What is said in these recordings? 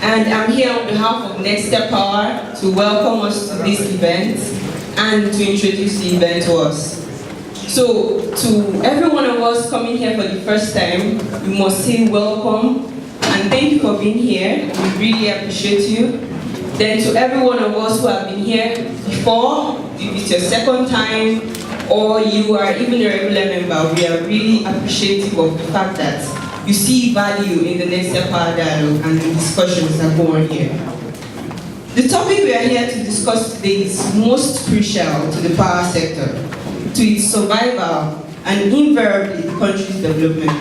and I'm here on behalf of Nextier Power to welcome us to this event and to introduce the event to us. So, to every one of us coming here for the first time, we must say welcome and thank you for being here. We really appreciate you. Then to every one of us who have been here before, if it's your second time, or you are even a regular member, we are really appreciative of the fact that you see value in the Nextier Power Dialogue and the discussions that go on here. The topic we are here to discuss today is most crucial to the power sector, to its survival, and invariably the country's development.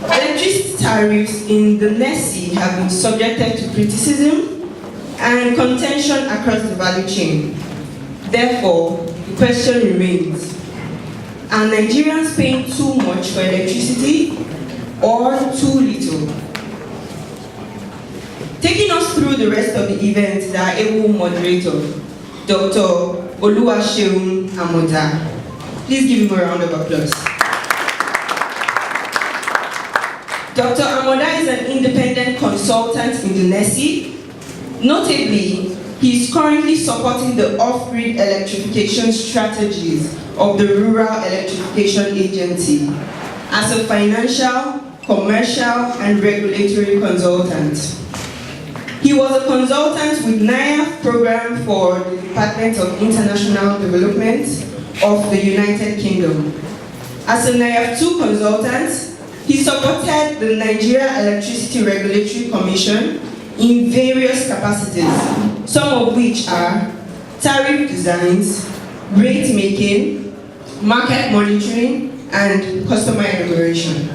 Electricity tariffs in the Nextier have been subjected to criticism and contention across the value chain. Therefore, the question remains, are Nigerians paying too much for electricity or too little? Taking us through the rest of the event is our able moderator, Dr. Oluwaseun Amoda. Please give him a round of applause. Dr. Amoda is an independent consultant in the Nextier. Notably, he is currently supporting the off-grid electrification strategies of the Rural Electrification Agency as a financial, commercial, and regulatory consultant. He was a consultant with NIAF program for the Department of International Development of the United Kingdom. As a NIAF 2 consultant, he supported the Nigeria Electricity Regulatory Commission in various capacities, some of which are tariff designs, rate making, market monitoring, and customer enumeration.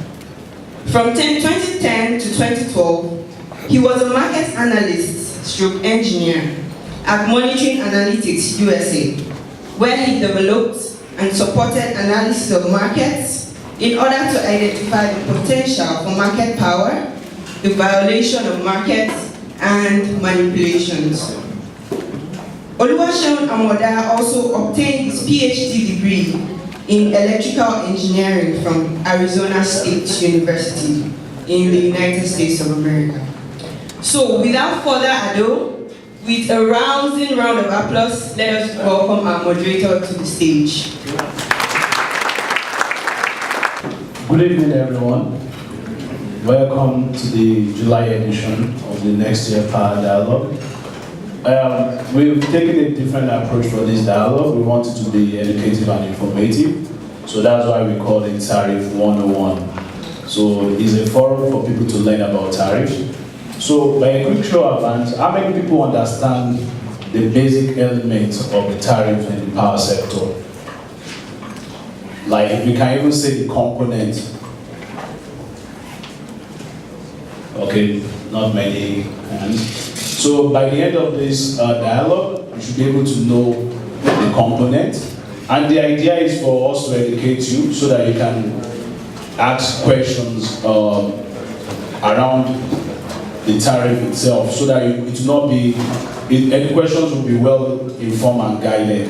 From 2010 to 2012, he was a market analyst stroke engineer at Monitoring Analytics USA, where he developed and supported analysis of markets in order to identify the potential for market power, the violation of markets, and manipulations. Oluwaseun Amoda also obtained his PhD degree in electrical engineering from Arizona State University in the United States of America. So without further ado, with a rousing round of applause, let us welcome our moderator to the stage. Good evening, everyone. Welcome to the July edition of the Nextier Power Dialogue. We've taken a different approach for this dialogue. We want it to be educative and informative, so that's why we call it Tariff 101. So it's a forum for people to learn about tariffs. So by a quick show of hands, how many people understand the basic elements of the tariff in the power sector? Like, we can even say the components. Okay, not many hands. So by the end of this dialogue, you should be able to know the component. And the idea is for us to educate you so that you can ask questions around the tariff itself, so that it will not be, any questions will be well informed and guided.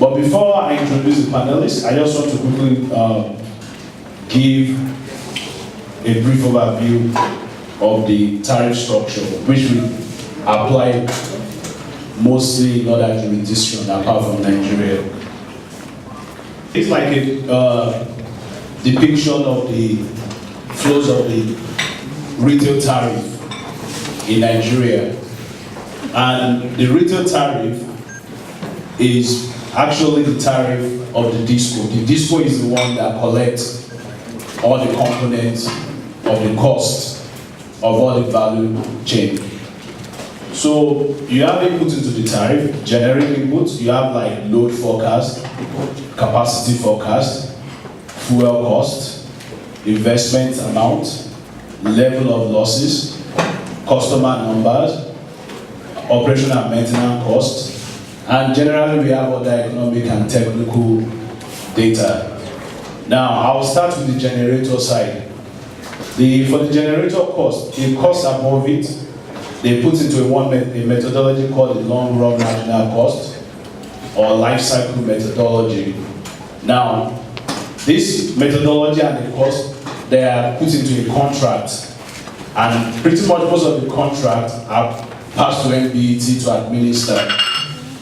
But before I introduce the panelists, I just want to quickly give a brief overview of the tariff structure, which we apply mostly in other jurisdictions apart from Nigeria. It's like a depiction of the flows of the retail tariff in Nigeria. And the retail tariff is actually the tariff of the DISCO. The DISCO is the one that collects all the components of the cost of all the value chain. So you have input into the tariff, generic input. You have like load forecast, capacity forecast, fuel cost, investment amount, level of losses, customer numbers, operational and maintenance costs, and generally we have other economic and technical data. Now I'll start with the generator side. For the generator cost, the cost above it, they put into a methodology called the long run marginal cost or life cycle methodology. Now, this methodology and the cost they are put into a contract, and pretty much most of the contracts are passed to NBET to administer.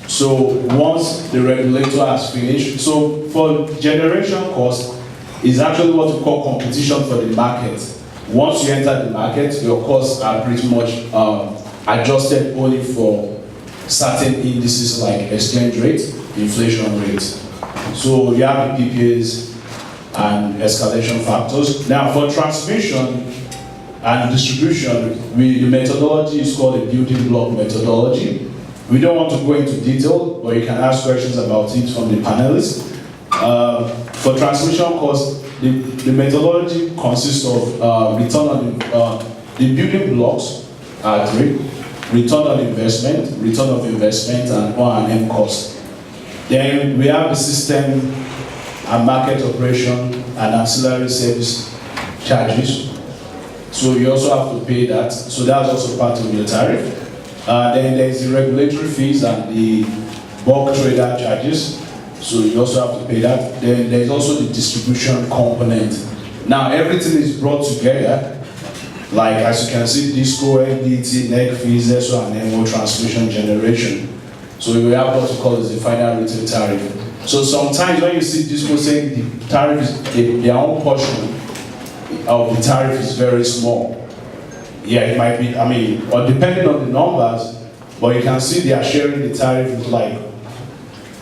So once the regulator has finished, so for generation cost, is actually what we call competition for the market. Once you enter the market, your costs are pretty much adjusted only for certain indices like exchange rate, inflation rate. So you have the PPAs and escalation factors. Now for transmission and distribution, the methodology is called a building block methodology. We don't want to go into detail, but you can ask questions about it from the panelists. For transmission costs, the methodology consists of return on the building blocks are three: return on investment, return of investment, and O&M cost. Then we have the system and market operation and ancillary service charges. So you also have to pay that. So that's also part of your tariff. Then there's the regulatory fees and the bulk trader charges. So you also have to pay that. Then there's also the distribution component. Now everything is brought together. Like as you can see, DISCO, NDT, NEC fees, SO and MO transmission generation. So we have what we call as the final retail tariff. So sometimes when you see DISCO saying the tariff is their own portion of the tariff is very small. Yeah, it might be, or depending on the numbers, but you can see they are sharing the tariff with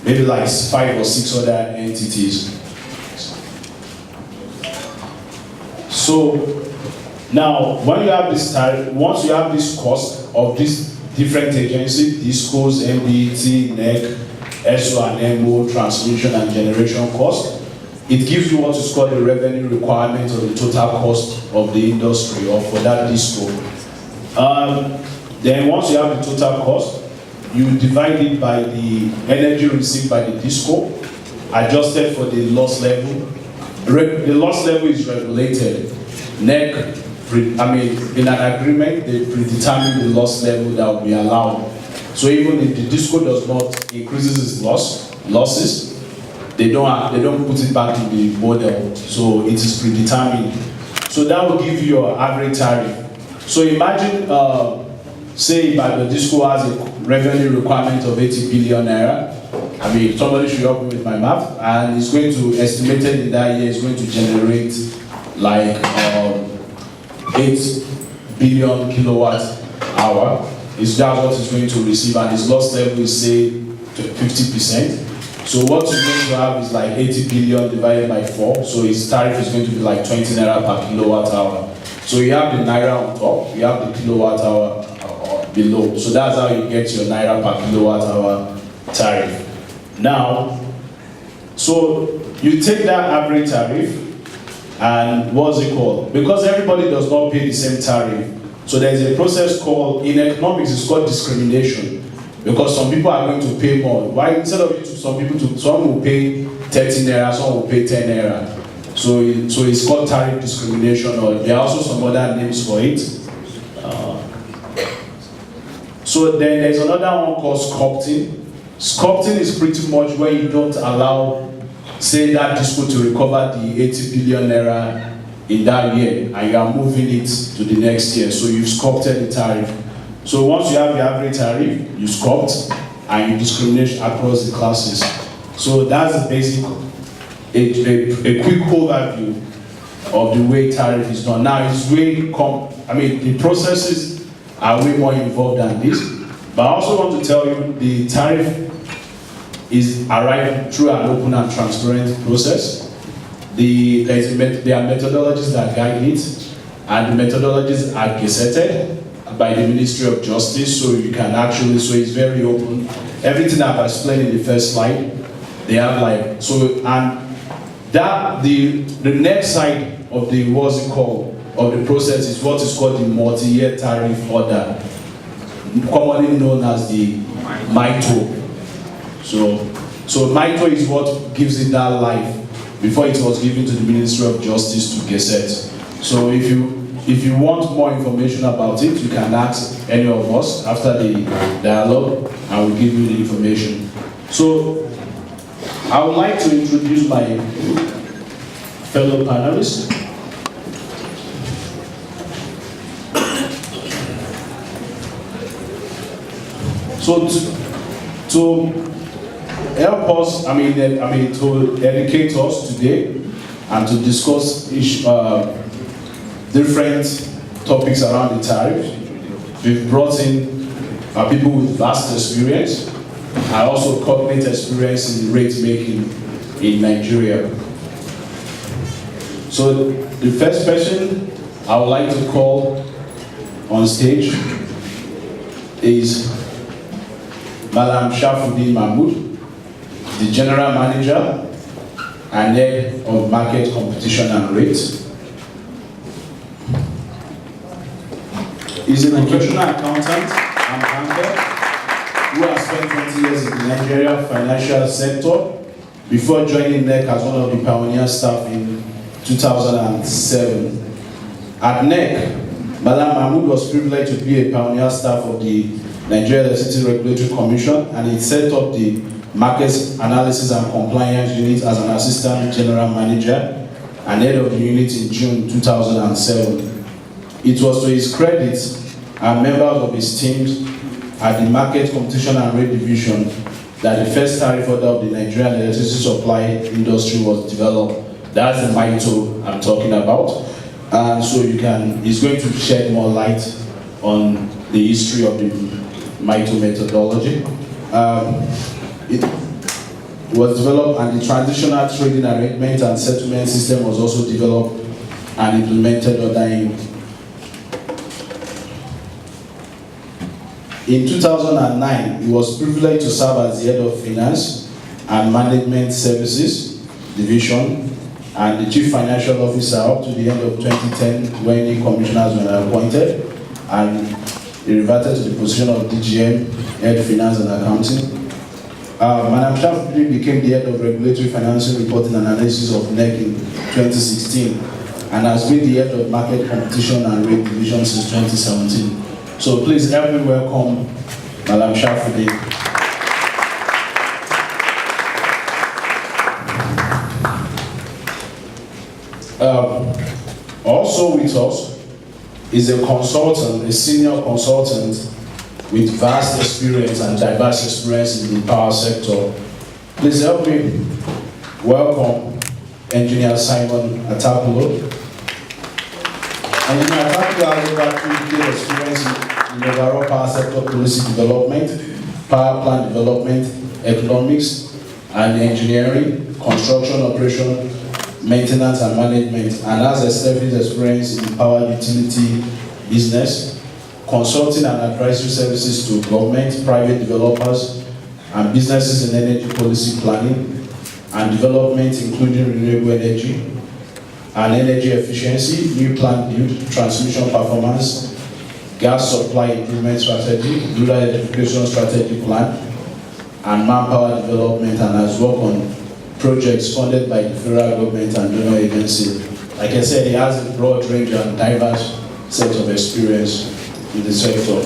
maybe 5 or 6 other entities. So now, when you have this tariff, once you have this cost of these different agencies, DISCOs, MBET, NEC, SO and MO, transmission and generation cost, it gives you what is called the revenue requirement or the total cost of the industry or for that DISCO. Then once you have the total cost, you divide it by the energy received by the DISCO, adjusted for the loss level. The loss level is regulated. NEC, in an agreement, they predetermine the loss level that will be allowed. So even if the DISCO does not increase its losses, they don't put it back in the model. So it is predetermined. So that will give you your average tariff. So imagine, say, the DISCO has a revenue requirement of 80 billion naira. Somebody should help me with my math, and it's going to, estimated in that year, is going to generate 8 billion kilowatt hour. Is that what it's going to receive, and its loss level is say 50%. So what you're going to have is 80 billion divided by 4. So its tariff is going to be 20 naira per kilowatt hour. So you have the naira on top, you have the kilowatt hour below. So that's how you get your naira per kilowatt hour tariff. Now, so you take that average tariff, and what's it called? Because everybody does not pay the same tariff. So there's a process called, in economics, it's called discrimination. Because some people are going to pay more. Why? Instead of some will pay 30 naira, some will pay 10 naira. So it's called tariff discrimination, or there are also some other names for it. So then there's another one called sculpting. Sculpting is pretty much where you don't allow, say, that DISCO to recover the 80 billion naira in that year, and you are moving it to the next year. So you've sculpted the tariff. So once you have the average tariff, you sculpt and you discriminate across the classes. So that's the basic, a quick overview of the way tariff is done. Now it's way, the processes are way more involved than this. But I also want to tell you the tariff is arrived through an open and transparent process. There are methodologies that guide it, and the methodologies are gazetted by the Ministry of Justice, so you can actually, so it's very open. Everything I've explained in the first slide, they have and that the next side of the of the process is what is called the multi-year tariff order, commonly known as the MITO. So MITO is what gives it that life before it was given to the Ministry of Justice to gazette. So if you want more information about it, you can ask any of us after the dialogue, and we'll give you the information. So I would like to introduce my fellow panelists. So to help us, to educate us today and to discuss different topics around the tariff, we've brought in people with vast experience and also cognate experience in rate making in Nigeria. So the first person I would like to call on stage is Madam Shafuddin Mahmood, the General Manager and Head of Market Competition and Rates. He's a professional accountant and banker who has spent 20 years in the Nigeria financial sector before joining NEC as one of the pioneer staff in 2007. At NEC, Madam Mahmood was privileged to be a pioneer staff of the Nigeria Electricity Regulatory Commission, and it set up the Markets Analysis and Compliance Unit as an Assistant General Manager and head of the unit in June 2007. It was to his credit and members of his teams at the Market Competition and Rate Division that the first tariff order of the Nigerian electricity supply industry was developed. That's the MITO I'm talking about. And so he's going to shed more light on the history of the MITO methodology. It was developed, and the transitional trading arrangement and settlement system was also developed and implemented under him. In 2009, he was privileged to serve as the head of Finance and Management Services Division and the Chief Financial Officer up to the end of 2010 when the commissioners were appointed, and he reverted to the position of DGM, Head of Finance and Accounting. Madam Shafuddin became the Head of Regulatory Financial Reporting and Analysis of NEC in 2016 and has been the Head of Market Competition and Rate Division since 2017. So please help me welcome Madam Shafuddin. Also with us is a consultant, a senior consultant with vast experience and diverse experience in the power sector. Please help me welcome Engineer Simon Atapulo. Engineer Atapulo has over 3 years experience in overall power sector policy development, power plant development, economics and engineering, construction operation, maintenance and management, and has extensive experience in power utility business, consulting and advisory services to government, private developers, and businesses in energy policy planning and development, including renewable energy and energy efficiency, new plant build, transmission performance, gas supply improvement strategy, rural electrification strategy plan, and manpower development, and has worked on projects funded by the federal government and donor agencies. Like I said, he has a broad range and diverse set of experience in the sector.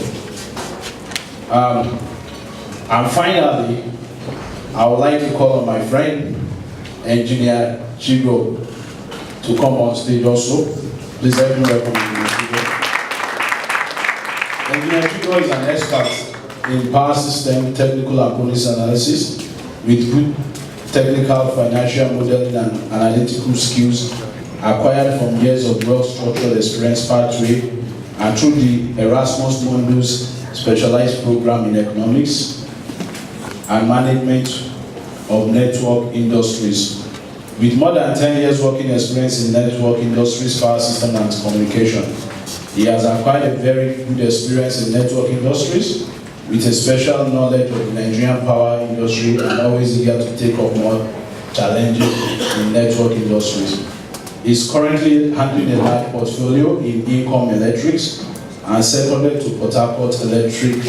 And finally, I would like to call on my friend, Engineer Chigo, to come on stage also. Please help me welcome Engineer Chigo. Engineer Chigo is an expert in power system, technical and policy analysis with good technical, financial, modeling, and analytical skills acquired from years of well-structured experience pathway and through the Erasmus Mundus specialized program in economics and management of network industries. With more than 10 years working experience in network industries, power system, and communication, he has acquired a very good experience in network industries with a special knowledge of the Nigerian power industry and always eager to take up more challenges in network industries. He is currently handling a large portfolio in income electrics and seconded to Port Harcourt Electric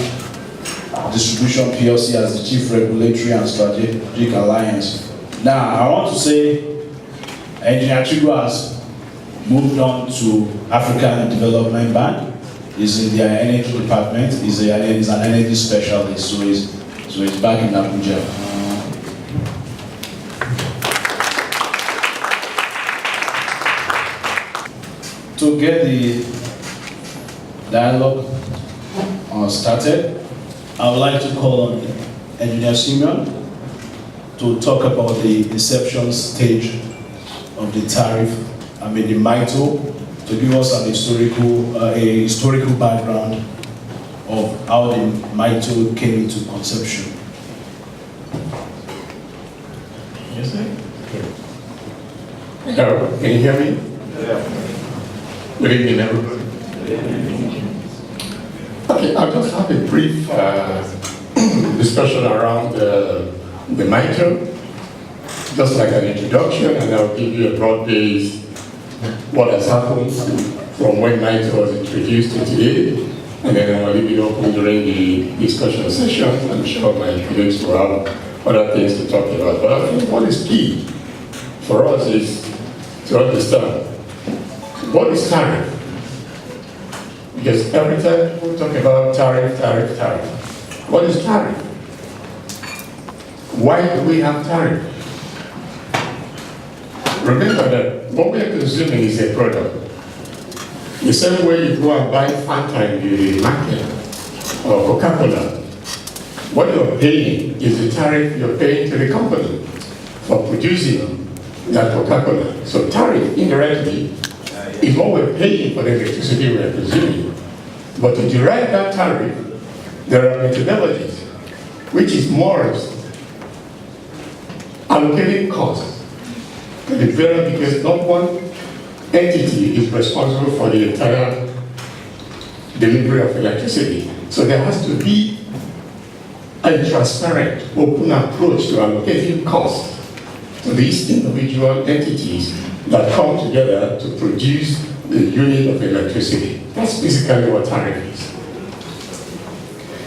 Distribution PLC as the Chief Regulatory and Strategic Alliance. Now, I want to say Engineer Chigo has moved on to African Development Bank. He's in their energy department. He's an energy specialist, so he's back in Abuja. To get the dialogue started, I would like to call on Engineer Simeon to talk about the inception stage of the tariff, the MITO, to give us a historical background of how the MITO came into conception. Yes, sir. Hello, can you hear me? Yeah. Good evening, everybody. Okay, I'll just have a brief discussion around the MITO, just like an introduction, and I'll give you a broad base what has happened from when MITO was introduced to today, and then I'll leave it open during the discussion session. I'm sure my colleagues will have other things to talk about, but I think what is key for us is to understand what is tariff. Because every time people talk about tariff, what is tariff? Why do we have tariff? Remember that what we are consuming is a product. The same way you go and buy Fanta in the market or Coca-Cola, what you're paying is the tariff you're paying to the company for producing that Coca-Cola. So tariff, indirectly, is what we're paying for the electricity we're consuming. But to derive that tariff, there are methodologies, which is more allocating costs. Because not one entity is responsible for the entire delivery of electricity. So there has to be a transparent, open approach to allocating costs to these individual entities that come together to produce the unit of electricity. That's basically what tariff is.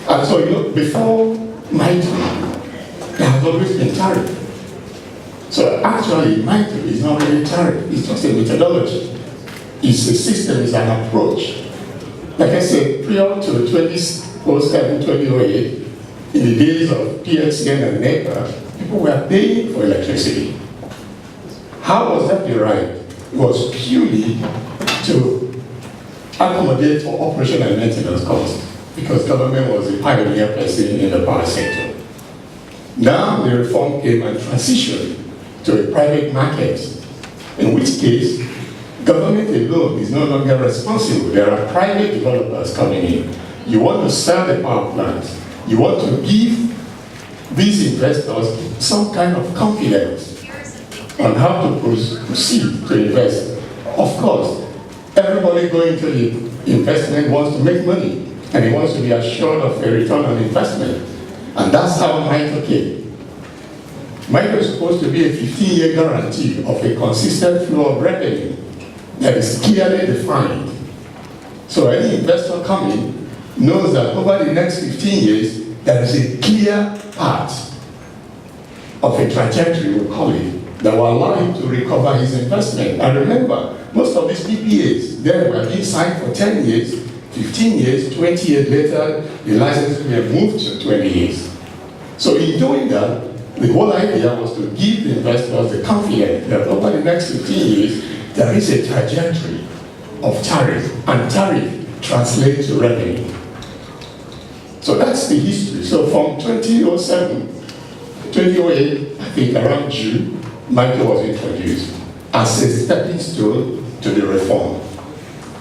And so, before MITO, there has always been tariff. So actually, MITO is not really tariff, it's just a methodology. It's a system, it's an approach. Like I said, prior to 2007, 2008, in the days of PXN and NEPA, people were paying for electricity. How was that derived? It was purely to accommodate for operation and maintenance costs, because government was a pioneer person in the power sector. Now the reform came and transitioned to a private market, in which case government alone is no longer responsible. There are private developers coming in. You want to sell the power plant. You want to give these investors some kind of confidence on how to proceed to invest. Of course, everybody going to the investment wants to make money, and he wants to be assured of a return on investment. And that's how MITO came. MITO is supposed to be a 15-year guarantee of a consistent flow of revenue that is clearly defined. So any investor coming knows that over the next 15 years, there is a clear path of a trajectory, we call it, that will allow him to recover his investment. And remember, most of these PPAs, they were being signed for 10 years, 15 years, 20 years later, the licenses were moved to 20 years. So in doing that, the whole idea was to give the investors the confidence that over the next 15 years, there is a trajectory of tariff, and tariff translates to revenue. So that's the history. So from 2007, 2008, I think around June, MITO was introduced as a stepping stone to the reform.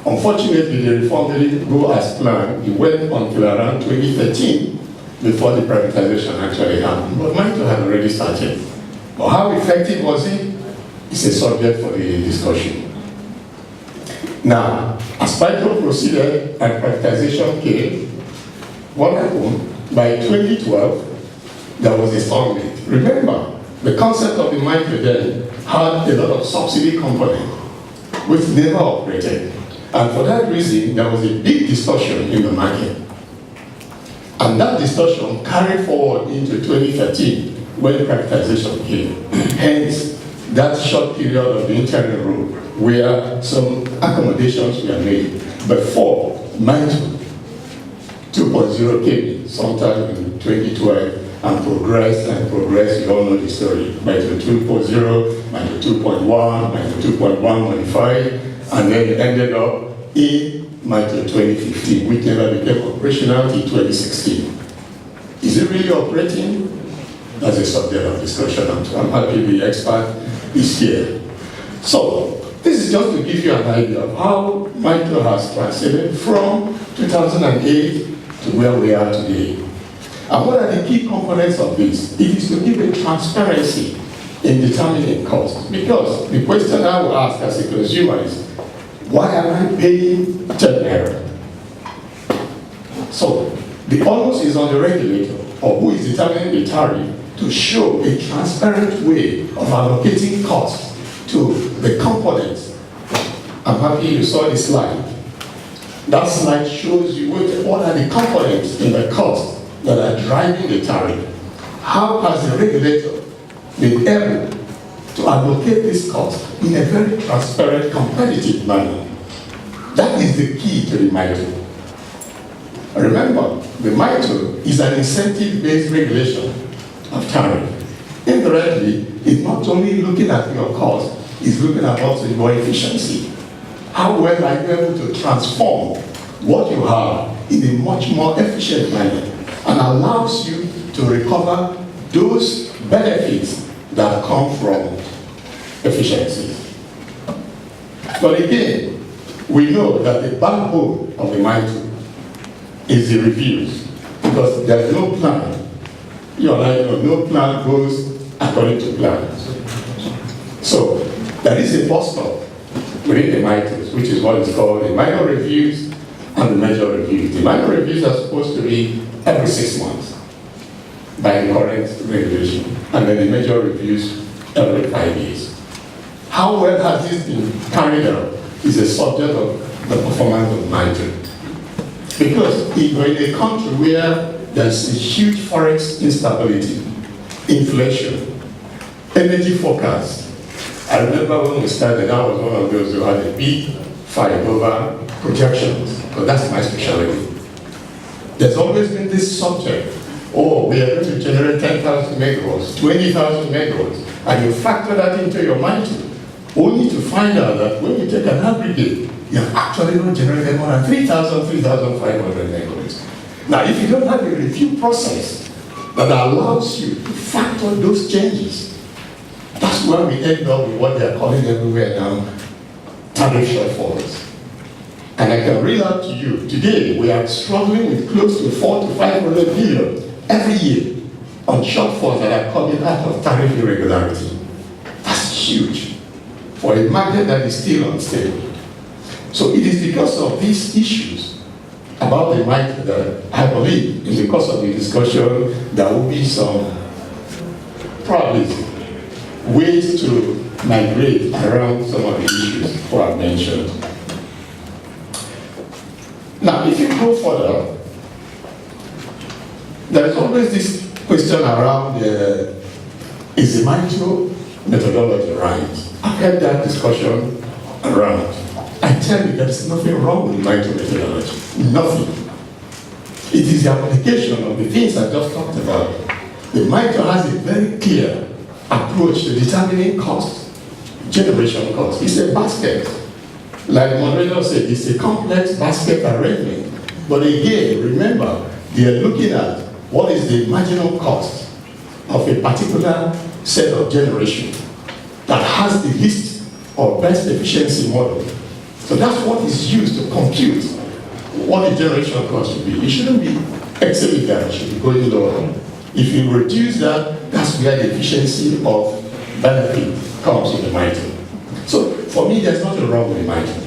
Unfortunately, the reform didn't go as planned. It went until around 2013 before the privatization actually happened. But MITO had already started. But how effective was it? It's a subject for the discussion. Now, as MITO proceeded and privatization came, what happened? By 2012, there was a stalemate. Remember, the concept of the MITO then had a lot of subsidy component, which never operated. And for that reason, there was a big distortion in the market. And that distortion carried forward into 2013 when privatization came. Hence, that short period of the interim rule where some accommodations were made before MITO 2.0 came in sometime in 2012 and progressed, you all know the story. MITO 2.0, MITO 2.1, MITO 2.1 modified, and then it ended up in MITO 2015, which never became operational until 2016. Is it really operating? That's a subject of discussion. I'm happy the expert is here. So, this is just to give you an idea of how MITRE has transited from 2008 to where we are today. And what are the key components of this? It is to give a transparency in determining costs. Because the question I will ask as a consumer is, why am I paying 10 naira? So, the onus is on the regulator, or who is determining the tariff, to show a transparent way of allocating costs to the components. I'm happy you saw the slide. That slide shows you what are the components in the cost that are driving the tariff. How has the regulator been able to allocate this cost in a very transparent, competitive manner? That is the key to the MITRE. Remember, the MITRE is an incentive-based regulation of tariff. Indirectly, it's not only looking at your cost, it's looking at also your efficiency. How well are you able to transform what you have in a much more efficient manner and allows you to recover those benefits that come from efficiency. But again, we know that the backbone of the MITRE is the reviews, because there's no plan. You and I know no plan goes according to plan. So there is a bus stop within the MITREs, which is what is called the minor reviews and the major reviews. The minor reviews are supposed to be every 6 months by the current regulation, and then the major reviews every 5 years. How well has this been carried out is a subject of the performance of MITRE. Because if we're in a country where there's a huge forex instability, inflation, energy forecast. I remember when we started, I was one of those who had a big fight over projections, because that's my specialty. There's always been this subject, oh, we are going to generate 10,000 megawatts, 20,000 megawatts, and you factor that into your mind, only to find out that when you take an aggregate, you have actually not generated more than 3,000, 3,500 megawatts. Now, if you don't have a review process that allows you to factor those changes, that's where we end up with what they're calling everywhere now, tariff shortfalls. And I can read out to you, today we are struggling with close to 400 to 500 billion every year on shortfalls that are coming out of tariff irregularity. That's huge for a market that is still unstable. So it is because of these issues about the MITRE that I believe in the course of the discussion there will be some probably ways to migrate around some of the issues who I've mentioned. Now, if you go further, there is always this question around is the MITRE methodology right? I've had that discussion around. I tell you, there's nothing wrong with MITRE methodology. Nothing. It is the application of the things I just talked about. The MITRE has a very clear approach to determining cost, generation cost. It's a basket. Like the moderator said, it's a complex basket arrangement. But again, remember, they are looking at what is the marginal cost of a particular set of generation that has the least or best efficiency model. So that's what is used to compute what the generation cost should be. It shouldn't be exceeding that, it should be going lower. If you reduce that, that's where the efficiency of benefit comes in the MITRE. So for me, there's nothing wrong with the MITRE.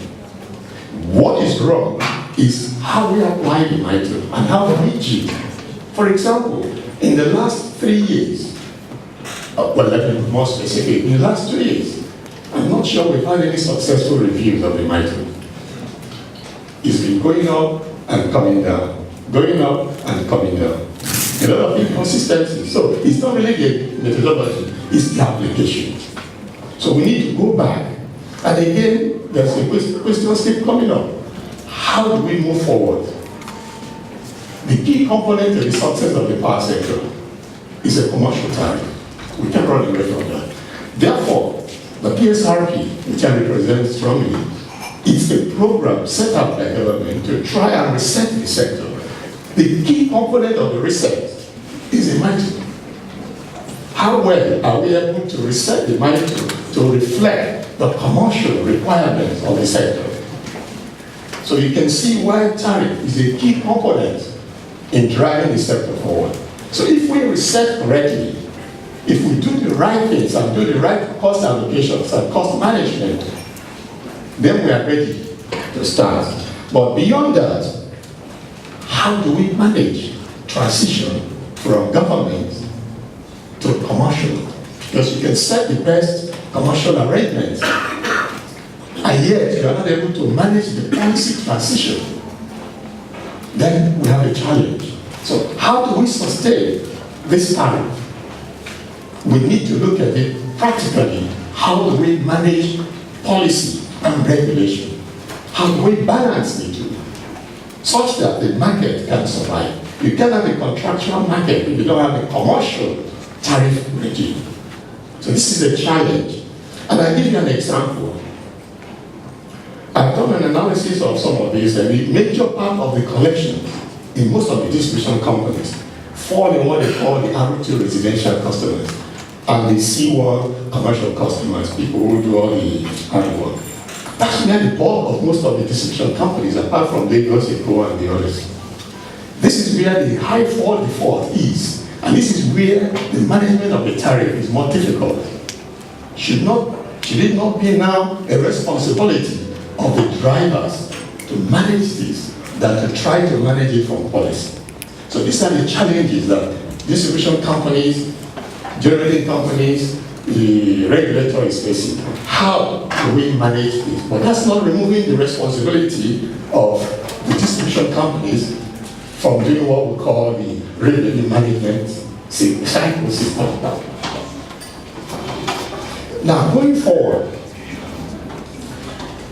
What is wrong is how we apply the MITRE and how rigid. For example, in the last 3 years, well, let me be more specific, in the last 2 years, I'm not sure we've had any successful reviews of the MITRE. It's been going up and coming down, going up and coming down. A lot of inconsistencies. So it's not really the methodology, it's the application. So we need to go back. And again, there's a question keep coming up. How do we move forward? The key component of the success of the power sector is a commercial tariff. We can't run away from that. Therefore, the PSRP, which I represent strongly, it's a program set up by government to try and reset the sector. The key component of the reset is a MITO. How well are we able to reset the MITO to reflect the commercial requirements of the sector? So you can see why tariff is a key component in driving the sector forward. So if we reset correctly, if we do the right things and do the right cost allocations and cost management, then we are ready to start. But beyond that, how do we manage transition from government to commercial? Because you can set the best commercial arrangements, and yet you are not able to manage the policy transition, then we have a challenge. So how do we sustain this tariff? We need to look at it practically. How do we manage policy and regulation? How do we balance the two such that the market can survive? You cannot have a contractual market if you don't have a commercial tariff regime. So this is a challenge. And I'll give you an example. I've done an analysis of some of these, and the major part of the collections in most of the distribution companies fall in what they call the R2 residential customers and the C1 commercial customers, people who do all the hard work. That's where the bulk of most of the distribution companies, apart from Lagos, Eko, and the others. This is where the high fall default is, and this is where the management of the tariff is more difficult. Should it not be now a responsibility of the drivers to manage this than to try to manage it from policy? So these are the challenges that distribution companies, generating companies, the regulator is facing. How do we manage this? But that's not removing the responsibility of the distribution companies from doing what we call the revenue management cycle system. Now, going forward,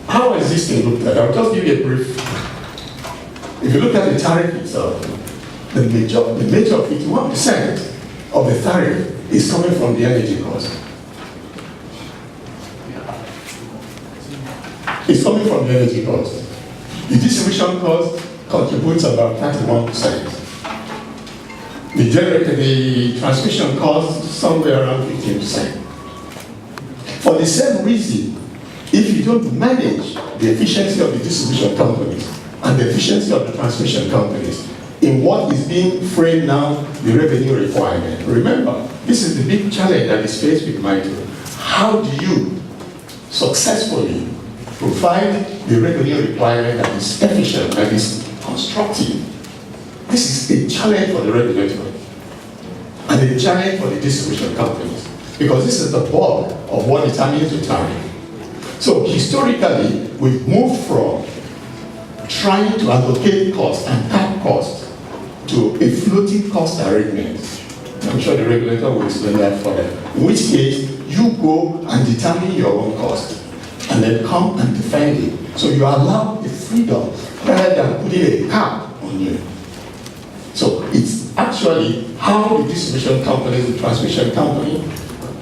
how is this thing looked at? I'll just give you a brief. If you look at the tariff itself, the major 51% of the tariff is coming from the energy cost. It's coming from the energy cost. The distribution cost contributes about 31%. The transmission cost somewhere around 15%. For the same reason, if you don't manage the efficiency of the distribution companies and the efficiency of the transmission companies in what is being framed now, the revenue requirement. Remember, this is the big challenge that is faced with MITO. How do you successfully provide the revenue requirement that is efficient, that is constructive? This is a challenge for the regulator and a challenge for the distribution companies, because this is the bulk of what determines the tariff. So historically, we've moved from trying to allocate cost and cap cost to a floating cost arrangement. I'm sure the regulator will explain that further. In which case, you go and determine your own cost and then come and defend it. So you allow the freedom rather than putting a cap on you. So it's actually how the distribution company, the transmission company,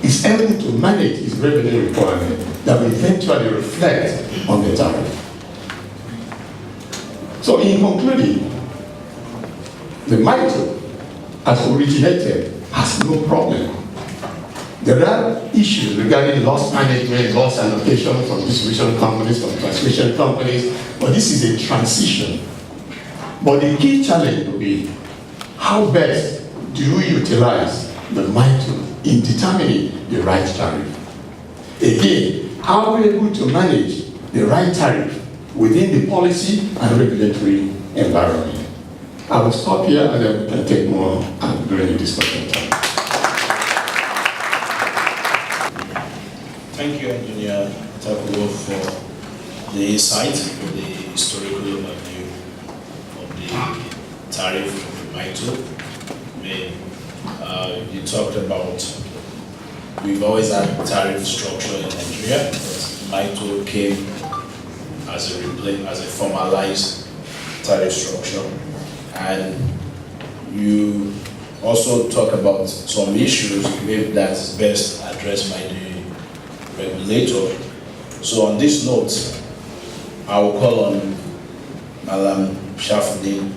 is able to manage its revenue requirement that will eventually reflect on the tariff. So in concluding, the MITO, as originated, has no problem. There are issues regarding loss management, loss allocation from distribution companies, from transmission companies, but this is a transition. But the key challenge will be, how best do you utilize the MITO in determining the right tariff? Again, how are we able to manage the right tariff within the policy and regulatory environment? I will stop here and then we can take more during the discussion time. Thank you, Engineer Takuo, for the insight, for the historical overview of the tariff of the MITO. You talked about, we've always had tariff structure in Nigeria, but MITO came as a formalized tariff structure. And you also talk about some issues maybe that is best addressed by the regulator. So on this note, I will call on Malam Shafuddin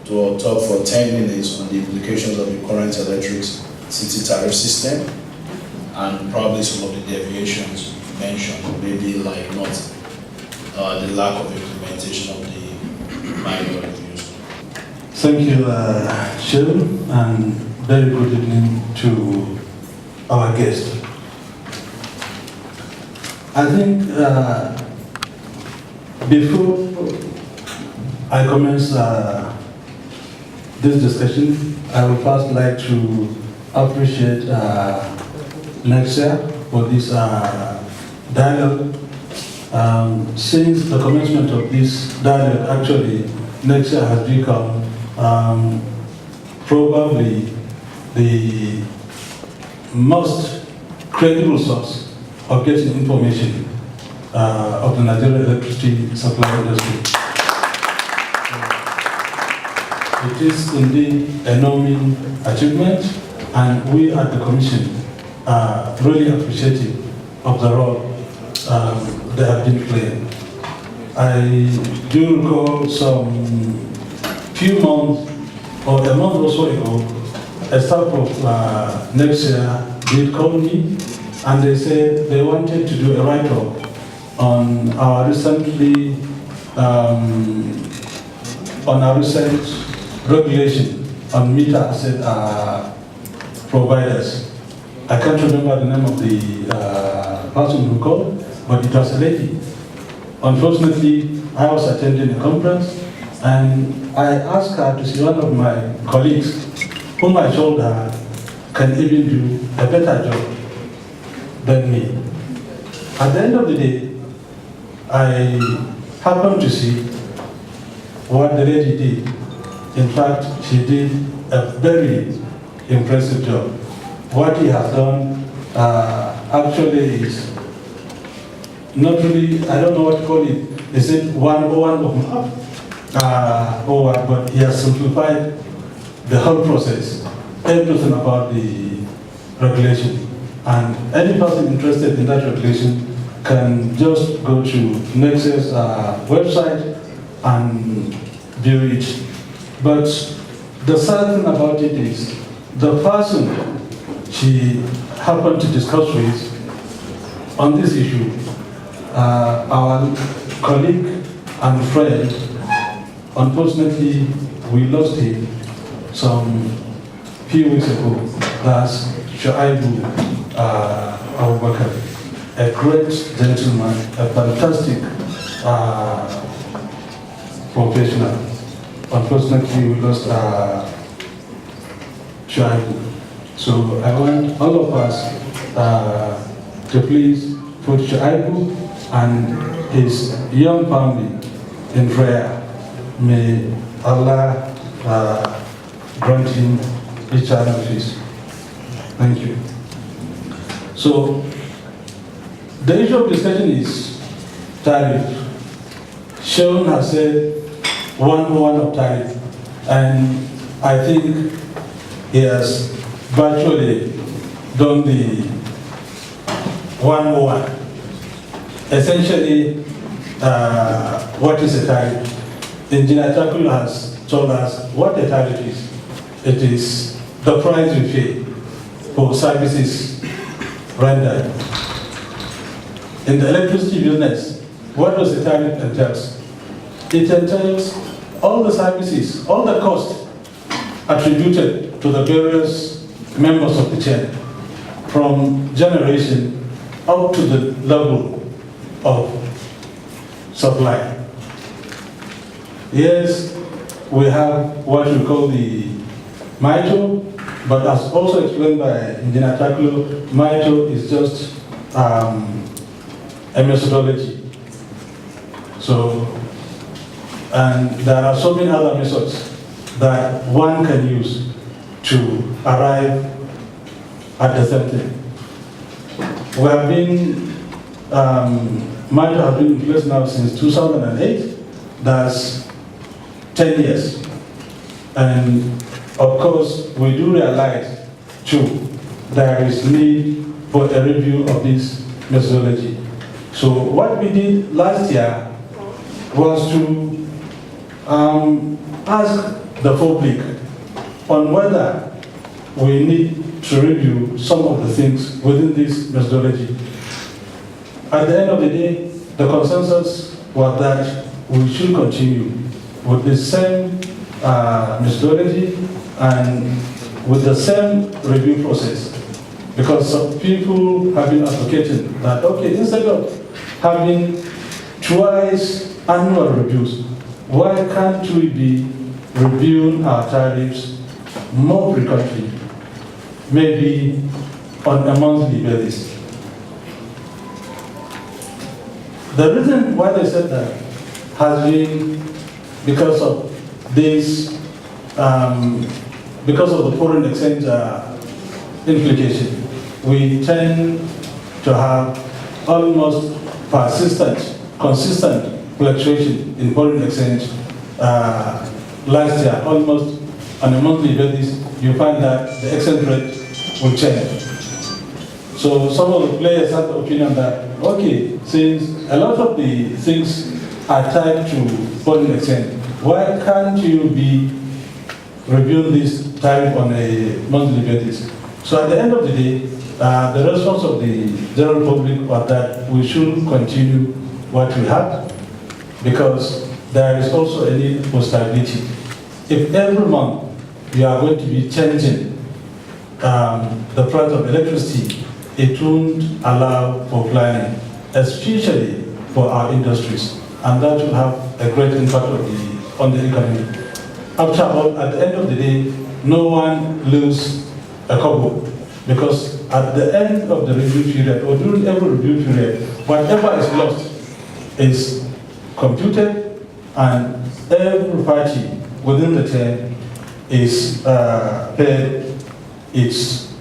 to talk for 10 minutes on the implications of the current electric city tariff system and probably some of the deviations mentioned, maybe like not the lack of implementation of the minor reviews. Thank you, Chair, and very good evening to our guest. I think before I commence this discussion, I would first like to appreciate Nextier for this dialogue. Since the commencement of this dialogue, actually, Nextier has become probably the most credible source of getting information of the Nigerian electricity supply industry. It is indeed a noble achievement, and we at the Commission are really appreciative of the role they have been playing. I do recall some few months or a month or so ago, a staff of Nextier did call me, and they said they wanted to do a write-up on our recent regulation on meter asset providers. I can't remember the name of the person who called, but it was a lady. Unfortunately, I was attending a conference, and I asked her to see one of my colleagues, whom I told her can even do a better job than me. At the end of the day, I happened to see what the lady did. In fact, she did a very impressive job. What he has done actually is not really, I don't know what to call it. Is it 101 of map? Or what? But he has simplified the whole process, everything about the regulation. And any person interested in that regulation can just go to Nextier's website and view it. But the sad thing about it is the person she happened to discuss with on this issue, our colleague and friend, unfortunately we lost him some few weeks ago. That's Shuaibu Abubakar, a great gentleman, a fantastic professional. Unfortunately, we lost Shuaibu. So I want all of us to please put Shuaibu and his young family in prayer. May Allah grant him eternal peace. Thank you. So the issue of discussion is tariff. Sean has said 101 of tariff, and I think he has virtually done the 101. Essentially, what is a tariff? Engineer Chakul has told us what a tariff is. It is the price we pay for services rendered. In the electricity business, what does the tariff entails? It entails all the services, all the costs attributed to the various members of the chain, from generation up to the level of supply. Yes, we have what we call the MITO, but as also explained by Engineer Taklo, MITO is just a methodology. So, and there are so many other methods that one can use to arrive at the same thing. We have been, MITO has been in place now since 2008. That's 10 years. And of course, we do realize too, there is need for a review of this methodology. So what we did last year was to ask the public on whether we need to review some of the things within this methodology. At the end of the day, the consensus was that we should continue with the same methodology and with the same review process. Because some people have been advocating that, okay, instead of having twice annual reviews, why can't we be reviewing our tariffs more frequently, maybe on a monthly basis? The reason why they said that has been because of this, because of the foreign exchange implication. We tend to have almost persistent, consistent fluctuation in foreign exchange. Last year, almost on a monthly basis, you find that the exchange rate will change. So some of the players have the opinion that, okay, since a lot of the things are tied to foreign exchange, why can't you be reviewing this tariff on a monthly basis? So at the end of the day, the response of the general public was that we should continue what we have, because there is also a need for stability. If every month you are going to be changing the price of electricity, it won't allow for planning, especially for our industries, and that will have a great impact on the economy. After all, at the end of the day, no one loses a kobo, because at the end of the review period, or during every review period, whatever is lost is computed, and every party within the term is paid its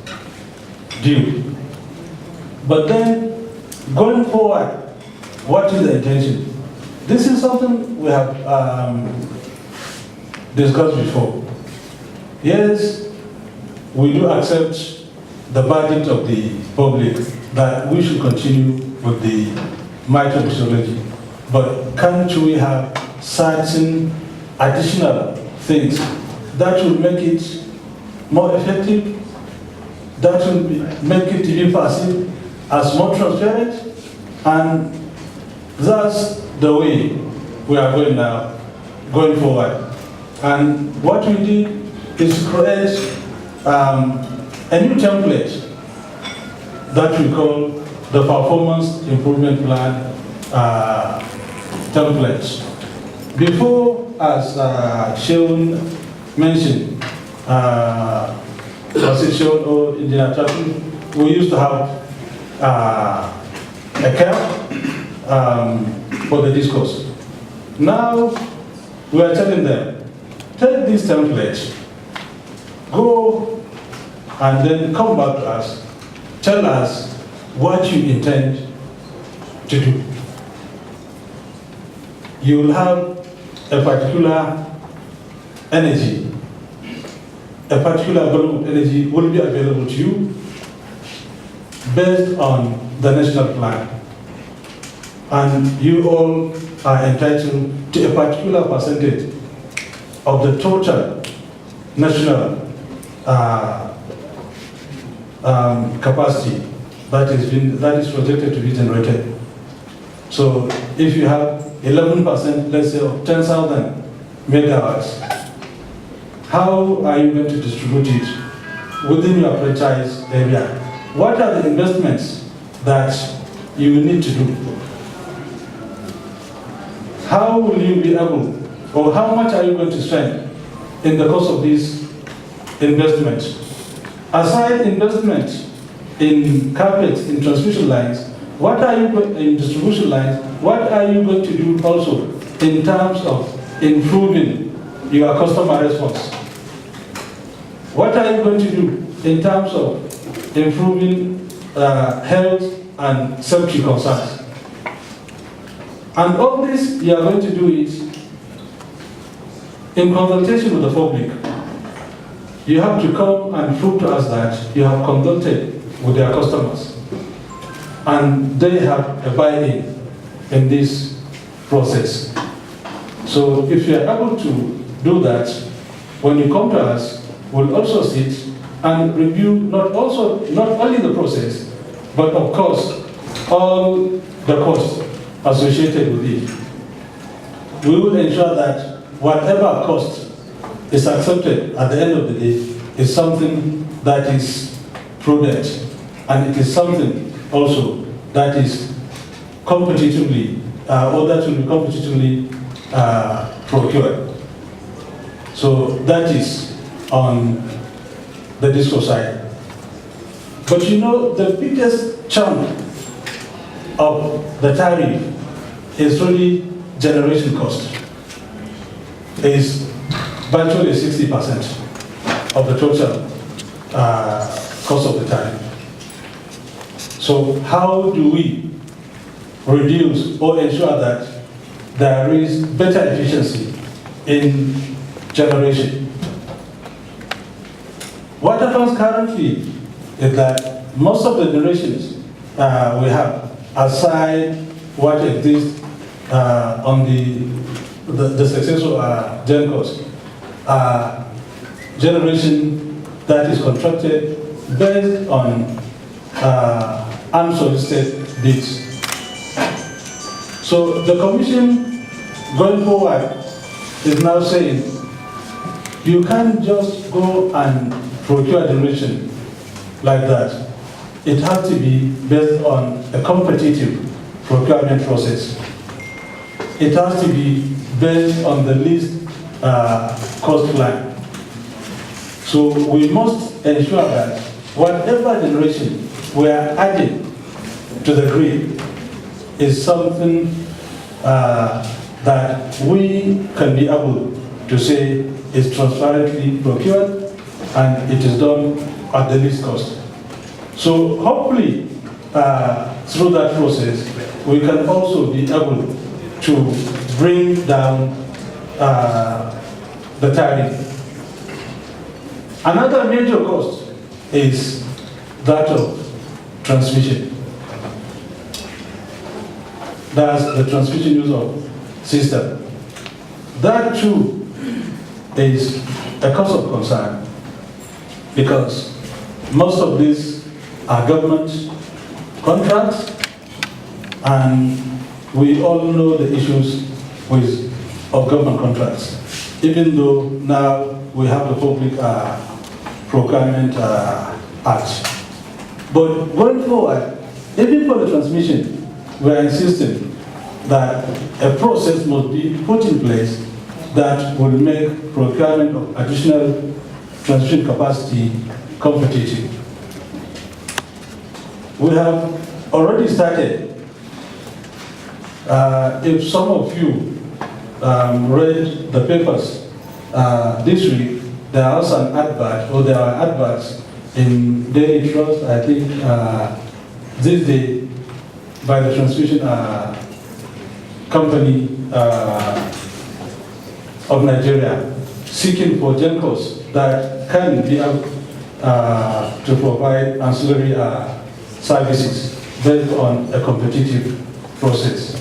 due. But then, going forward, what is the intention? This is something we have discussed before. Yes, we do accept the budget of the public that we should continue with the methodology. But can't we have certain additional things that will make it more effective, that will make it to be perceived as more transparent? And that's the way we are going now, going forward. And what we did is create a new template that we call the Performance Improvement Plan template. Before, as Sean mentioned, was it Sean or Engineer Chappie, we used to have a camp for the discourse. Now, we are telling them, take this template, go and then come back to us, tell us what you intend to do. You will have a particular energy, a particular volume of energy will be available to you based on the national plan. And you all are entitled to a particular percentage of the total national capacity that is projected to be generated. So if you have 11%, let's say, of 10,000 megawatts, how are you going to distribute it within your franchise area? What are the investments that you need to do? How will you be able, or how much are you going to spend in the course of these investments? Aside investment in carpets, in transmission lines, what are you in distribution lines? What are you going to do also in terms of improving your customer response? What are you going to do in terms of improving health and safety concerns? And all this, you are going to do it in consultation with the public. You have to come and prove to us that you have consulted with their customers and they have a buy-in in this process. So if you are able to do that, when you come to us, we'll also sit and review not only the process, but of course, all the costs associated with it. We will ensure that whatever cost is accepted at the end of the day is something that is prudent, and it is something also that is competitively, or that will be competitively procured. So that is on the disco side. But you know, the biggest chunk of the tariff is really generation cost. Is virtually 60% of the total cost of the tariff. So how do we reduce or ensure that there is better efficiency in generation? What happens currently is that most of the generations we have, aside what exists on the successful GenCos, generation that is contracted based on unsolicited bids. So the Commission going forward is now saying you can't just go and procure generation like that. It has to be based on a competitive procurement process. It has to be based on the least cost plan. So we must ensure that whatever generation we are adding to the grid is something that we can be able to say is transparently procured and it is done at the least cost. So hopefully through that process we can also be able to bring down the tariff. Another major cost is that of transmission. That's the transmission use of system. That too is a cause of concern because most of these are government contracts and we all know the issues of government contracts, even though now we have the Public Procurement Act. But going forward, even for the transmission, we are insisting that a process must be put in place that will make procurement of additional transmission capacity competitive. We have already started. If some of you read the papers this week, there are also an advert, or there are adverts in Daily Trust, I think, this day by the transmission company of Nigeria seeking for GenCos that can be able to provide ancillary services based on a competitive process.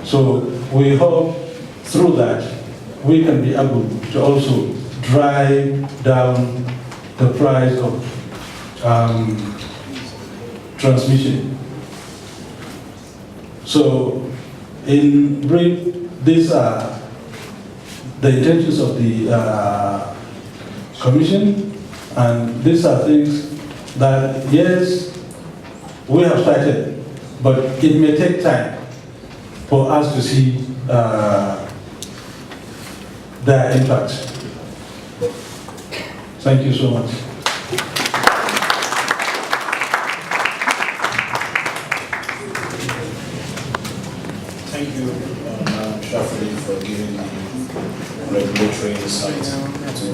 So we hope through that we can be able to also drive down the price of transmission. So in brief, these are the intentions of the Commission, and these are things that, yes, we have started, but it may take time for us to see their impact. Thank you so much. Thank you, Madam Shafri, for giving the regulatory insight to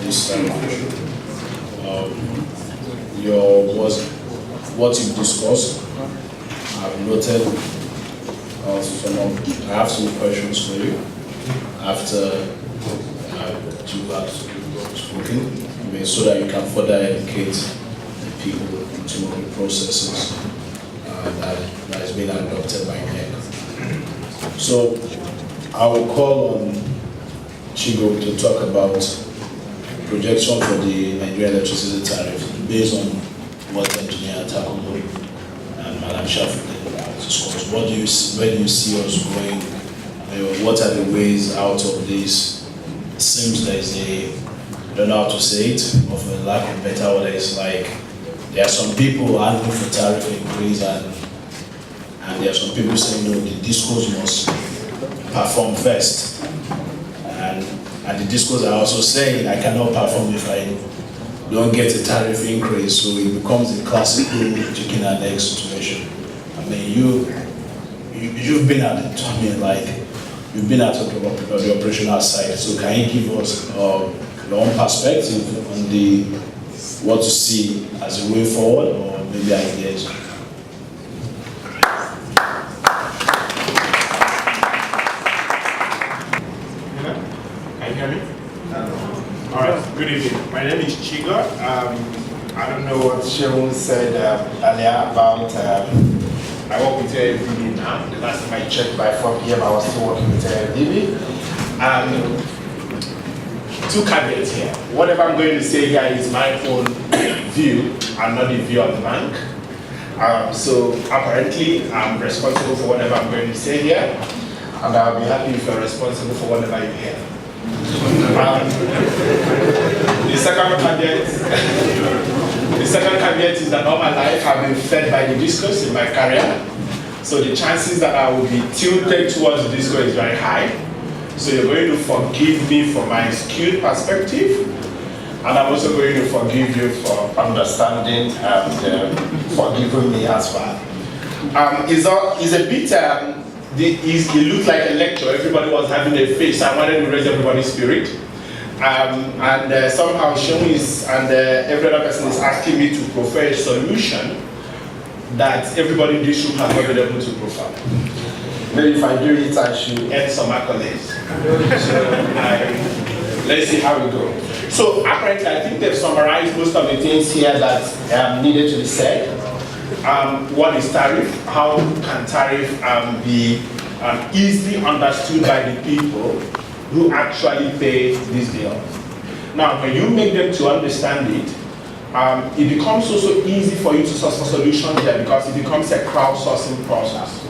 this issue. What you discussed, I've noted I have some questions for you after you have spoken, so that you can further educate the people into some of the processes that has been adopted by NEC. So I will call on Chigo to talk about projection for the Nigerian electricity tariff based on what Engineer Takubo and Madam Shafi discussed. Where do you see us going? What are the ways out of this? It seems there is I don't know how to say it, of a lack of better word. It's like there are some people arguing for tariff increase and there are some people saying no, the discos must perform first. And the discos are also saying I cannot perform if I don't get a tariff increase, so it becomes a classical chicken and egg situation. I mean, you've been at it, you've been at the operational side, so can you give us your own perspective on what to see as a way forward, or maybe ideas? Can you hear me? All right, good evening. My name is Chigo. I don't know what Sharon said earlier about I work with AFDB now. The last time I checked by 4 p.m. I was still working with AFDB. Two caveats here. Whatever I'm going to say here is my own view and not the view of the bank. So apparently I'm responsible for whatever I'm going to say here, and I'll be happy if you're responsible for whatever you hear. The second caveat is that all my life I've been fed by the discourse in my career. So the chances that I will be tilted towards the discourse is very high. So you're going to forgive me for my skewed perspective, and I'm also going to forgive you for understanding and forgiving me as well. It looked like a lecture. Everybody was having a face. I wanted to raise everybody's spirit. Somehow Sean and every other person is asking me to prefer a solution that everybody in this room has not been able to prefer. Maybe if I do it, I should earn some accolades. Let's see how we go. So apparently, I think they've summarized most of the things here that needed to be said. What is tariff? How can tariff be easily understood by the people who actually pay this bill? Now, when you make them to understand it, it becomes also easy for you to source for solutions there, because it becomes a crowdsourcing process.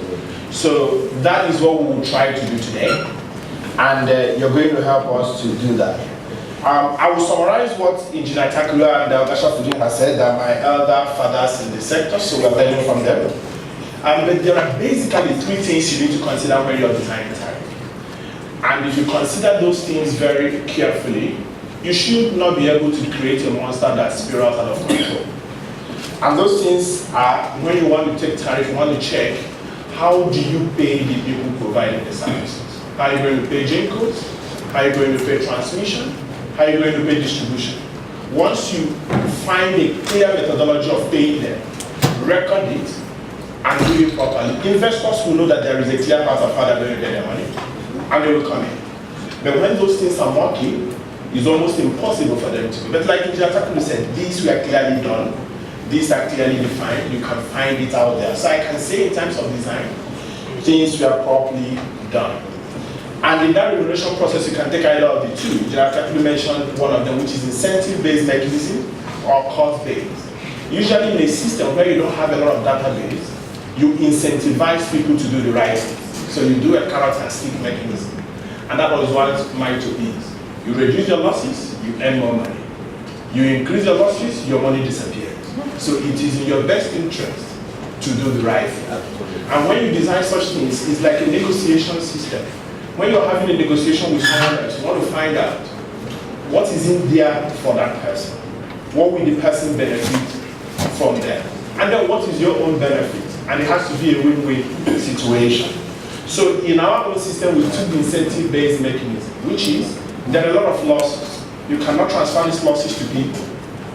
So that is what we will try to do today, and you're going to help us to do that. I will summarize what Engineer Takula and Elder Shafudin has said, that my elder fathers in the sector, so we're learning from them. But there are basically 3 things you need to consider when you're designing tariff. And if you consider those things very carefully, you should not be able to create a monster that spirals out of control. And those things are, when you want to take tariff, you want to check, how do you pay the people providing the services? How are you going to pay Gencos? How are you going to pay transmission? How are you going to pay distribution? Once you find a clear methodology of paying them, record it, and do it properly, investors will know that there is a clear path of how they're going to get their money, and they will come in. But when those things are murky, it's almost impossible for them to do. But like Engineer Takulu said, these were clearly done, these are clearly defined, you can find it out there. So I can say in terms of design, things were properly done. And in that remuneration process, you can take either of the two. Engineer Takulu mentioned one of them, which is incentive-based mechanism or cost-based. Usually in a system where you don't have a lot of database, you incentivize people to do the right thing. So you do a carrot and stick mechanism. And that was what Mito is. You reduce your losses, you earn more money. You increase your losses, your money disappears. So it is in your best interest to do the right thing. And when you design such things, it's like a negotiation system. When you're having a negotiation with someone else, you want to find out what is in there for that person. What will the person benefit from there? And then what is your own benefit? And it has to be a win-win situation. So in our own system, we took the incentive-based mechanism, which is there are a lot of losses. You cannot transfer these losses to people.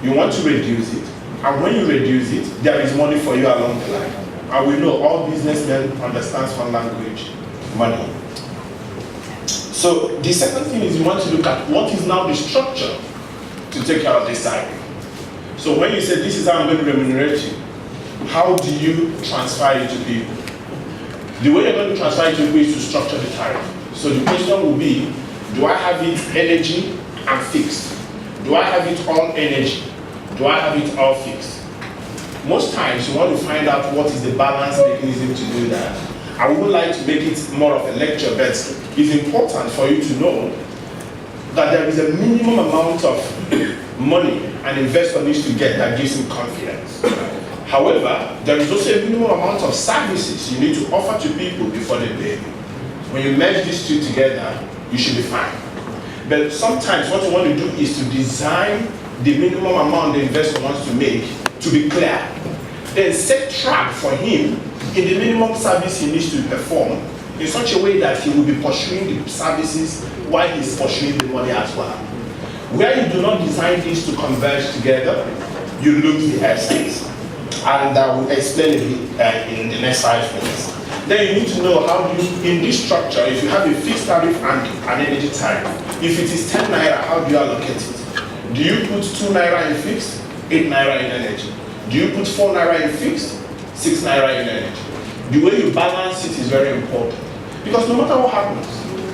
You want to reduce it. And when you reduce it, there is money for you along the line. And we know all businessmen understand one language, money. So the second thing is you want to look at what is now the structure to take care of this tariff. So when you say this is how I'm going to remunerate you, how do you transfer it to people? The way you're going to transfer it to people is to structure the tariff. So the question will be, do Do I have it energy and fixed? Do I have it all energy? Do I have it all fixed? Most times you want to find out what is the balance mechanism to do that. I would like to make it more of a lecture, but it's important for you to know that there is a minimum amount of money an investor needs to get that gives him confidence. However, there is also a minimum amount of services you need to offer to people before they pay you. When you merge these two together, you should be fine. But sometimes what you want to do is to design the minimum amount the investor wants to make to be clear. Then set trap for him in the minimum service he needs to perform in such a way that he will be pursuing the services while he's pursuing the money as well. Where you do not design these to converge together, you lose the essence. And I will explain it in the next 5 minutes. Then you need to know how do you, in this structure, if you have a fixed tariff and an energy tariff, if it is 10 naira, how do you allocate it? Do you put 2 naira in fixed, 8 naira in energy? Do you put 4 naira in fixed, 6 naira in energy? The way you balance it is very important. Because no matter what happens,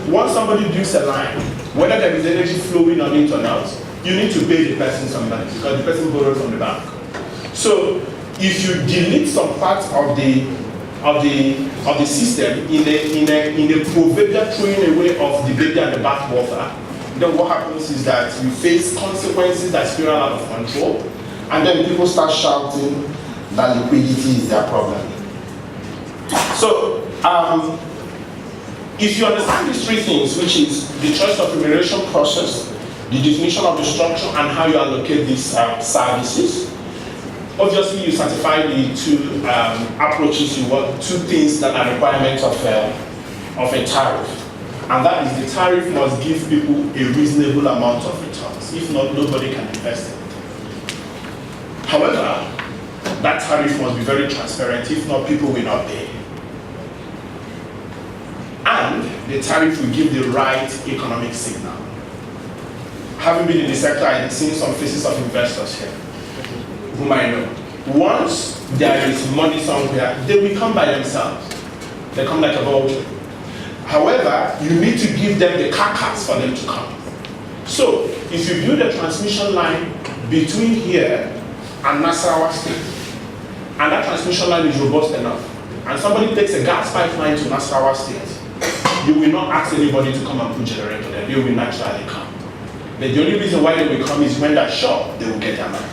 once somebody builds a line, whether there is energy flowing on it or not, you need to pay the person some money because the person borrowed from the bank. So if you delete some parts of the system in a proverbial throwing away of the baby and the bathwater, then what happens is that you face consequences that spiral out of control, and then people start shouting that liquidity is their problem. So if you understand these 3 things, which is the choice of remuneration process, the definition of the structure, and how you allocate these services, obviously you satisfy the 2 approaches you want, 2 things that are requirements of a tariff. And that is the tariff must give people a reasonable amount of returns. If not, nobody can invest in it. However, that tariff must be very transparent. If not, people will not pay. And the tariff will give the right economic signal. Having been in the sector, I've seen some faces of investors here, whom I know. Once there is money somewhere, they will come by themselves. They come like a vulture. However, you need to give them the carcass for them to come. So, if you build a transmission line between here and Nasarawa State, and that transmission line is robust enough, and somebody takes a gas pipeline to Nasarawa State, you will not ask anybody to come and put generator there. They will naturally come. But the only reason why they will come is when they're sure they will get their money.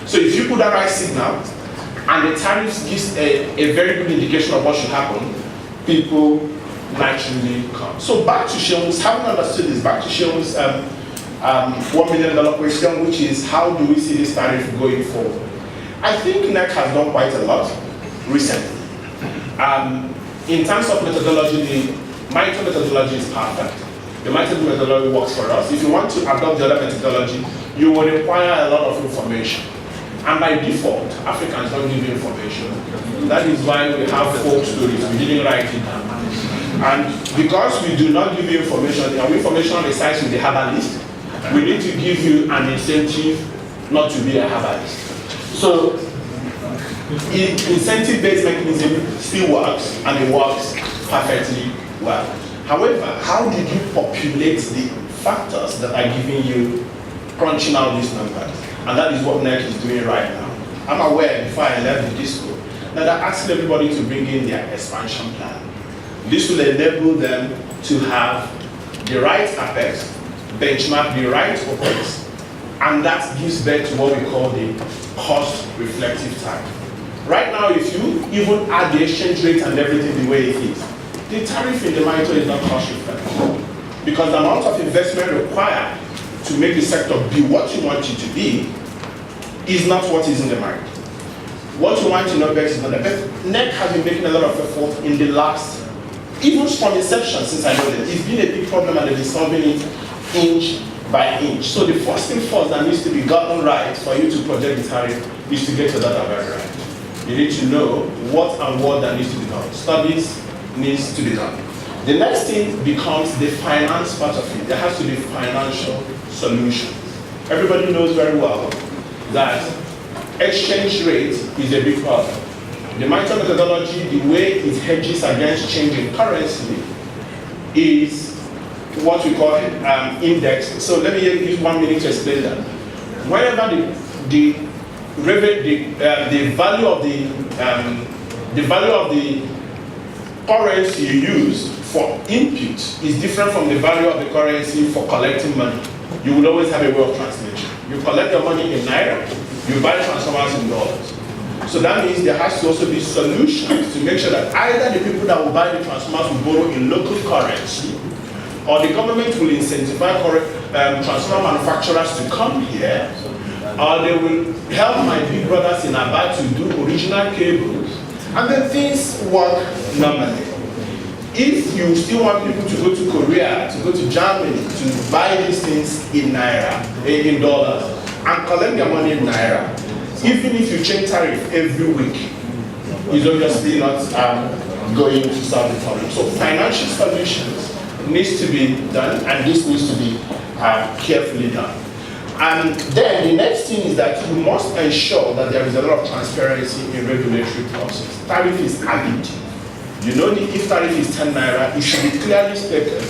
So if you put that right signal, and the tariffs gives a very good indication of what should happen, people naturally come. So back to Sean's, having understood this, back to Sean's $1 million question, which is how do we see this tariff going forward? I think NEC has done quite a lot recently. In terms of methodology, the MITRE methodology is perfect. The MITRE methodology works for us. If you want to adopt the other methodology, you will require a lot of information. And by default, Africans don't give you information. That is why we have folk stories. We didn't write it down. And because we do not give you information, our information resides with the herbalist, we need to give you an incentive not to be a herbalist. So, incentive-based mechanism still works, and it works perfectly well. However, how did you populate the factors that are giving you crunching out these numbers? And that is what NEC is doing right now. I'm aware, before I left the disco, that they're asking everybody to bring in their expansion plan. This will enable them to have the right apex, benchmark the right OPEX, and that gives birth to what we call the cost reflective tariff. Right now, if you even add the exchange rate and everything the way it is, the tariff in the MITRE is not cost reflective. Because the amount of investment required to make the sector be what you want it to be is not what is in the market. What you want in OPEX is not the best. NEC has been making a lot of effort in the last, even from inception, since I know that it's been a big problem and they've been solving it inch by inch. So the first thing first that needs to be gotten right for you to project the tariff is to get your data very right. You need to know what and what that needs to be done. Studies needs to be done. The next thing becomes the finance part of it. There has to be financial solutions. Everybody knows very well that exchange rate is a big problem. The MITRE methodology, the way it hedges against changing currency is what we call index. So let me use 1 minute to explain that. Whenever the value of the currency you use for input is different from the value of the currency for collecting money, you will always have a way of translation. You collect your money in naira, you buy transformers in dollars. So that means there has to also be solutions to make sure that either the people that will buy the transformers will borrow in local currency, or the government will incentivize transformer manufacturers to come here, or they will help my big brothers in Aba to do original cables, and then things work normally. If you still want people to go to Korea, to go to Germany, to buy these things in naira, in dollars, and collect their money in naira, even if you change tariff every week, it's obviously not going to solve the problem. So financial solutions needs to be done, and this needs to be carefully done. And then the next thing is that you must ensure that there is a lot of transparency in regulatory process. Tariff is additive. You know, if tariff is 10 naira, it should be clearly stated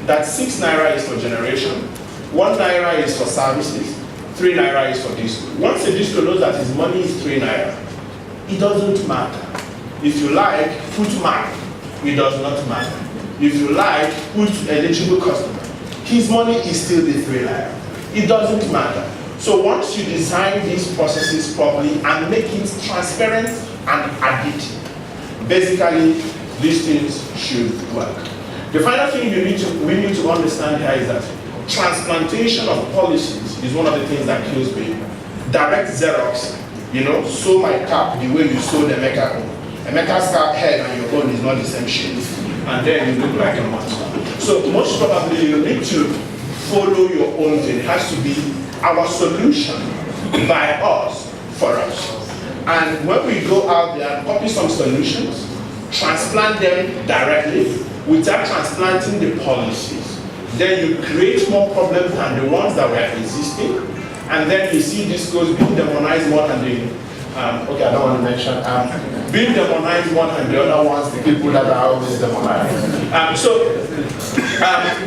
that 6 naira is for generation, 1 naira is for services, 3 naira is for disco. Once a disco knows that his money is 3 naira, it doesn't matter. If you like, put mark, it does not matter. If you like, put eligible customer, his money is still the 3 naira. It doesn't matter. So once you design these processes properly and make it transparent and additive, basically these things should work. The final thing we need to understand here is that transplantation of policies is one of the things that kills me. Direct Xerox, sew my cap the way you sew the Emeka own. Emeka's cap head and your own is not the same shape, and then you look like a monster. So most probably you need to follow your own thing. It has to be our solution by us, for us. And when we go out there and copy some solutions, transplant them directly without transplanting the policies, then you create more problems than the ones that were existing. And then you see this goes being demonized more than the, okay, I don't want to mention, being demonized more than the other ones, the people that are always demonized.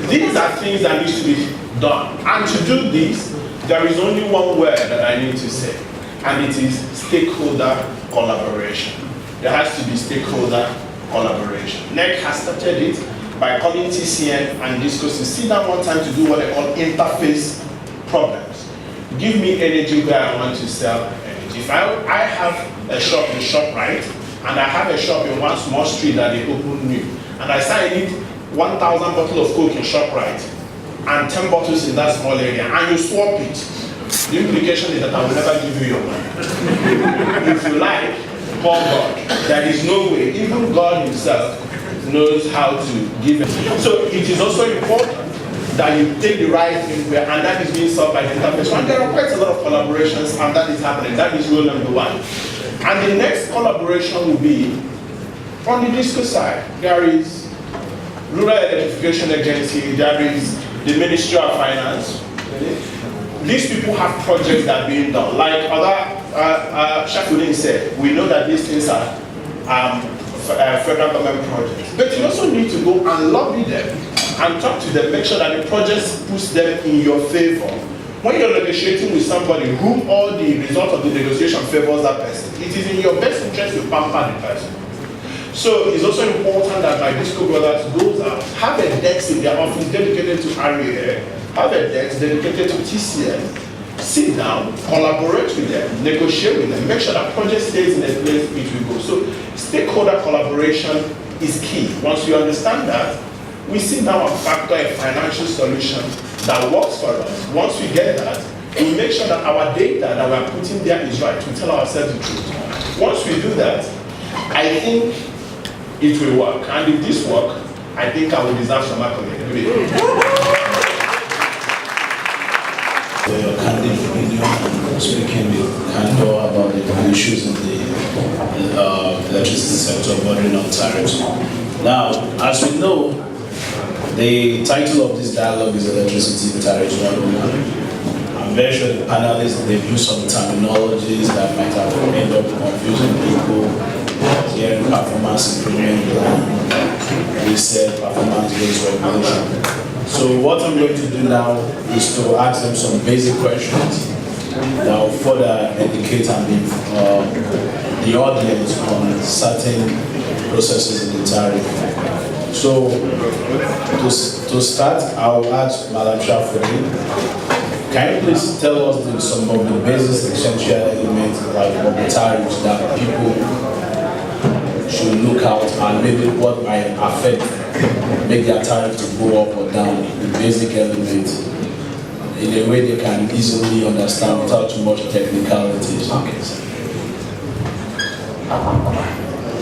These are things that need to be done. And to do this, there is only one word that I need to say, and it is stakeholder collaboration. There has to be stakeholder collaboration. NEC has started it by calling TCN and Discos to sit down one time to do what they call interface problems. Give me energy where I want to sell energy. If I have a shop in ShopRite, and I have a shop in one small street that they open new, and I say I need 1,000 bottles of Coke in ShopRite, and 10 bottles in that small area, and you swap it, the implication is that I will never give you your money. If you like, call God. There is no way, even God himself knows how to give it. So it is also important that you take the right thing where, and that is being solved by the interface. And there are quite a lot of collaborations, and that is happening. That is rule number one. And the next collaboration will be on the disco side. There is Rural Electrification Agency, there is the Ministry of Finance. These people have projects that are being done. Like other Shafudin said, we know that these things are federal government projects. But you also need to go and lobby them and talk to them, make sure that the projects push them in your favor. When you're negotiating with somebody whom all the result of the negotiation favors that person, it is in your best interest to pamper the person. So it's also important that my disco brothers goes out, have a desk in their office dedicated to RAA, have a desk dedicated to TCN, sit down, collaborate with them, negotiate with them, make sure that project stays in the place it will go. So stakeholder collaboration is key. Once you understand that, we sit down and factor a financial solution that works for us. Once we get that, we make sure that our data that we're putting there is right. We tell ourselves the truth. Once we do that, I think it will work. And if this works, I think I will deserve some accolade. For your candid opinion, speaking with candor about the issues in the electricity sector bordering on tariffs. Now, as we know, the title of this dialogue is Electricity Tariffs 101. I'm very sure the panelists, they've used some terminologies that might have ended up confusing people. Hearing performance improvement plan, we said performance-based regulation. So what I'm going to do now is to ask them some basic questions that will further educate the audience on certain processes in the tariff. So to start, I'll ask Madam Shafuri, can you please tell us some of the basic essential elements like of the tariffs that people should look out and maybe what might affect, make their tariff to go up or down, the basic elements, in a way they can easily understand without too much technicalities.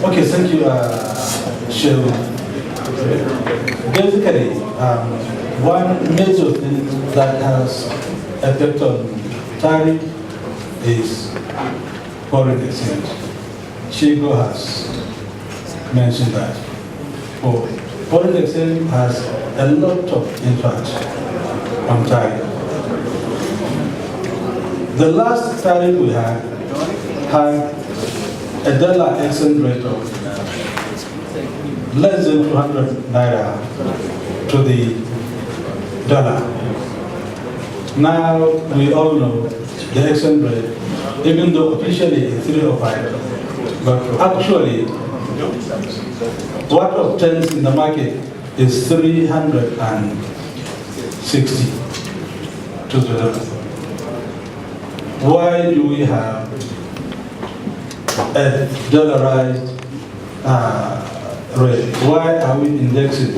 Okay, thank you, Sheldon. Basically, one major thing that has effect on tariff is foreign exchange. Chigo has mentioned that. Foreign exchange has a lot of impact on tariff. The last tariff we had a dollar exchange rate of less than 200 naira to the dollar. Now we all know the exchange rate, even though officially it's 305, but actually what obtains in the market is 360 to the dollar. Why do we have a dollarized rate? Why are we indexing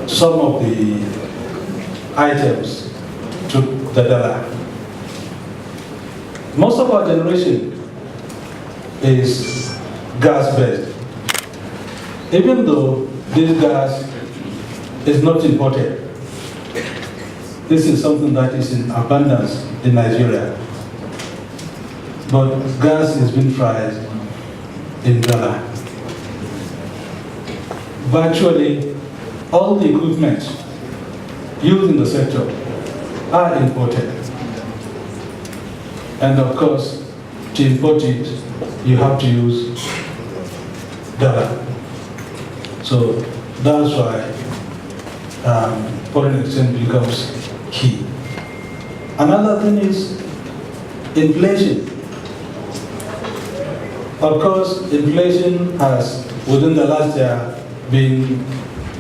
some of the items to the dollar? Most of our generation is gas-based. Even though this gas is not imported, this is something that is in abundance in Nigeria. But gas is being priced in dollar. Virtually all the equipment used in the sector are imported. And of course, to import it, you have to use dollar. So that's why foreign exchange becomes key. Another thing is inflation. Of course, inflation has, within the last year, been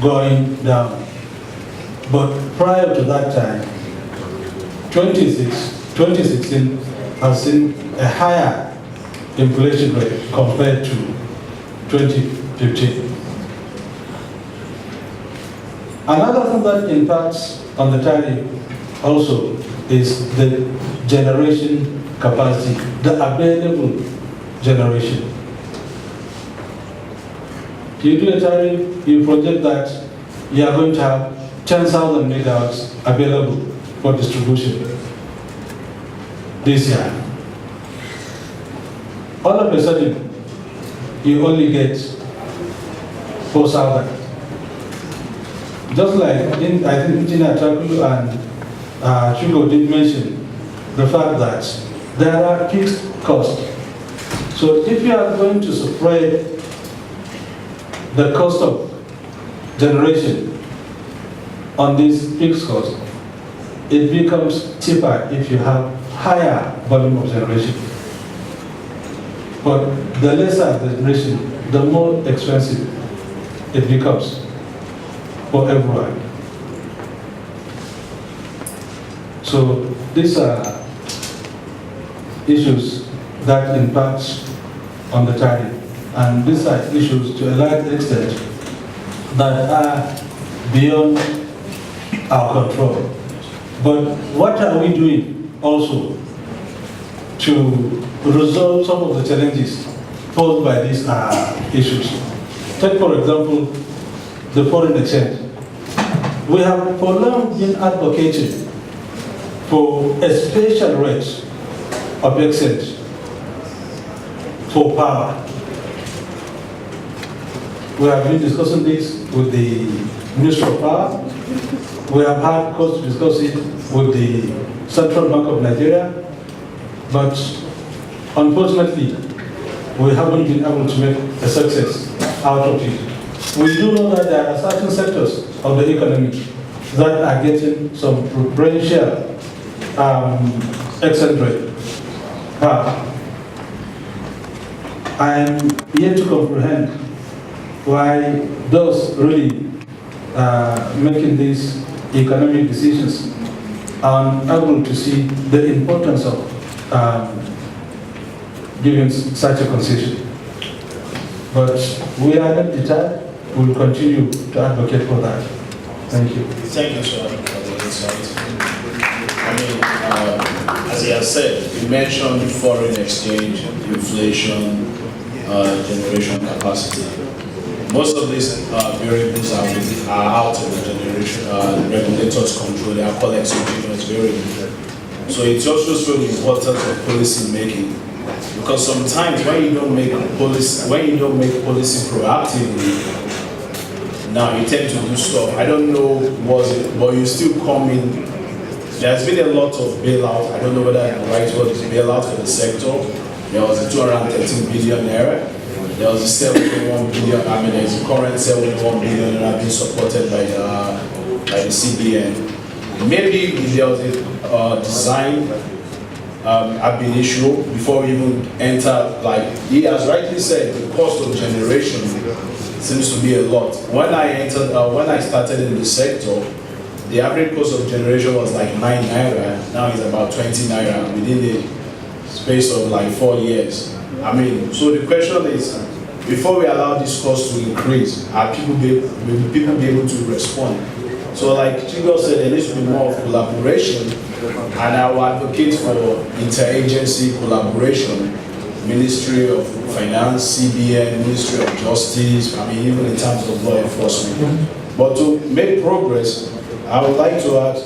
going down. But prior to that time, 2016 has seen a higher inflation rate compared to 2015. Another thing that impacts on the tariff also is the generation capacity, the available generation. You do a tariff, you project that you are going to have 10,000 megawatts available for distribution this year. All of a sudden, you only get 4,000. Just like, I think Engineer Traku and Chugo did mention the fact that there are fixed costs. So if you are going to spread the cost of generation on this fixed cost, it becomes cheaper if you have higher volume of generation. But the lesser the generation, the more expensive it becomes for everyone. So these are issues that impact on the tariff, and these are issues to a large extent that are beyond our control. But what are we doing also to resolve some of the challenges posed by these issues? Take, for example, the foreign exchange. We have for long been advocating for a special rate of exchange for power. We have been discussing this with the Ministry of Power. We have had cause to discuss it with the Central Bank of Nigeria, but unfortunately, we haven't been able to make a success out of it. we do know that there are certain sectors of the economy that are getting some preferential exchange rate. I'm yet to comprehend why those really making these economic decisions are unable to see the importance of giving such a concession. But we are not deterred. We will continue to advocate for that. Thank you. Thank you, sir, for the insight. I mean, as he has said, you mentioned foreign exchange, inflation, generation capacity. Most of these variables are out of the generation regulators' control. They are called exogenous variables. So it also shows the importance of policy making, because sometimes when you don't make policy proactively, now you tend to do stuff. I don't know was it, but you still come in. There's been a lot of bailout. I don't know whether the right word is bailout for the sector. There was a 213 billion naira. There was a 71 billion. I mean, there's a current 71 billion naira being supported by the CBN. Maybe if there was a design ab initio before we even enter, like he has rightly said, the cost of generation seems to be a lot. When I started in the sector, the average cost of generation was like 9 naira. Now it's about 20 naira within the space of like 4 years. I mean, so the question is, before we allow this cost to increase, will people be able to respond? So like Chigo said, there needs to be more of collaboration, and I will advocate for interagency collaboration. Ministry of Finance, CBN, Ministry of Justice, I mean, even in terms of law enforcement. But to make progress, I would like to ask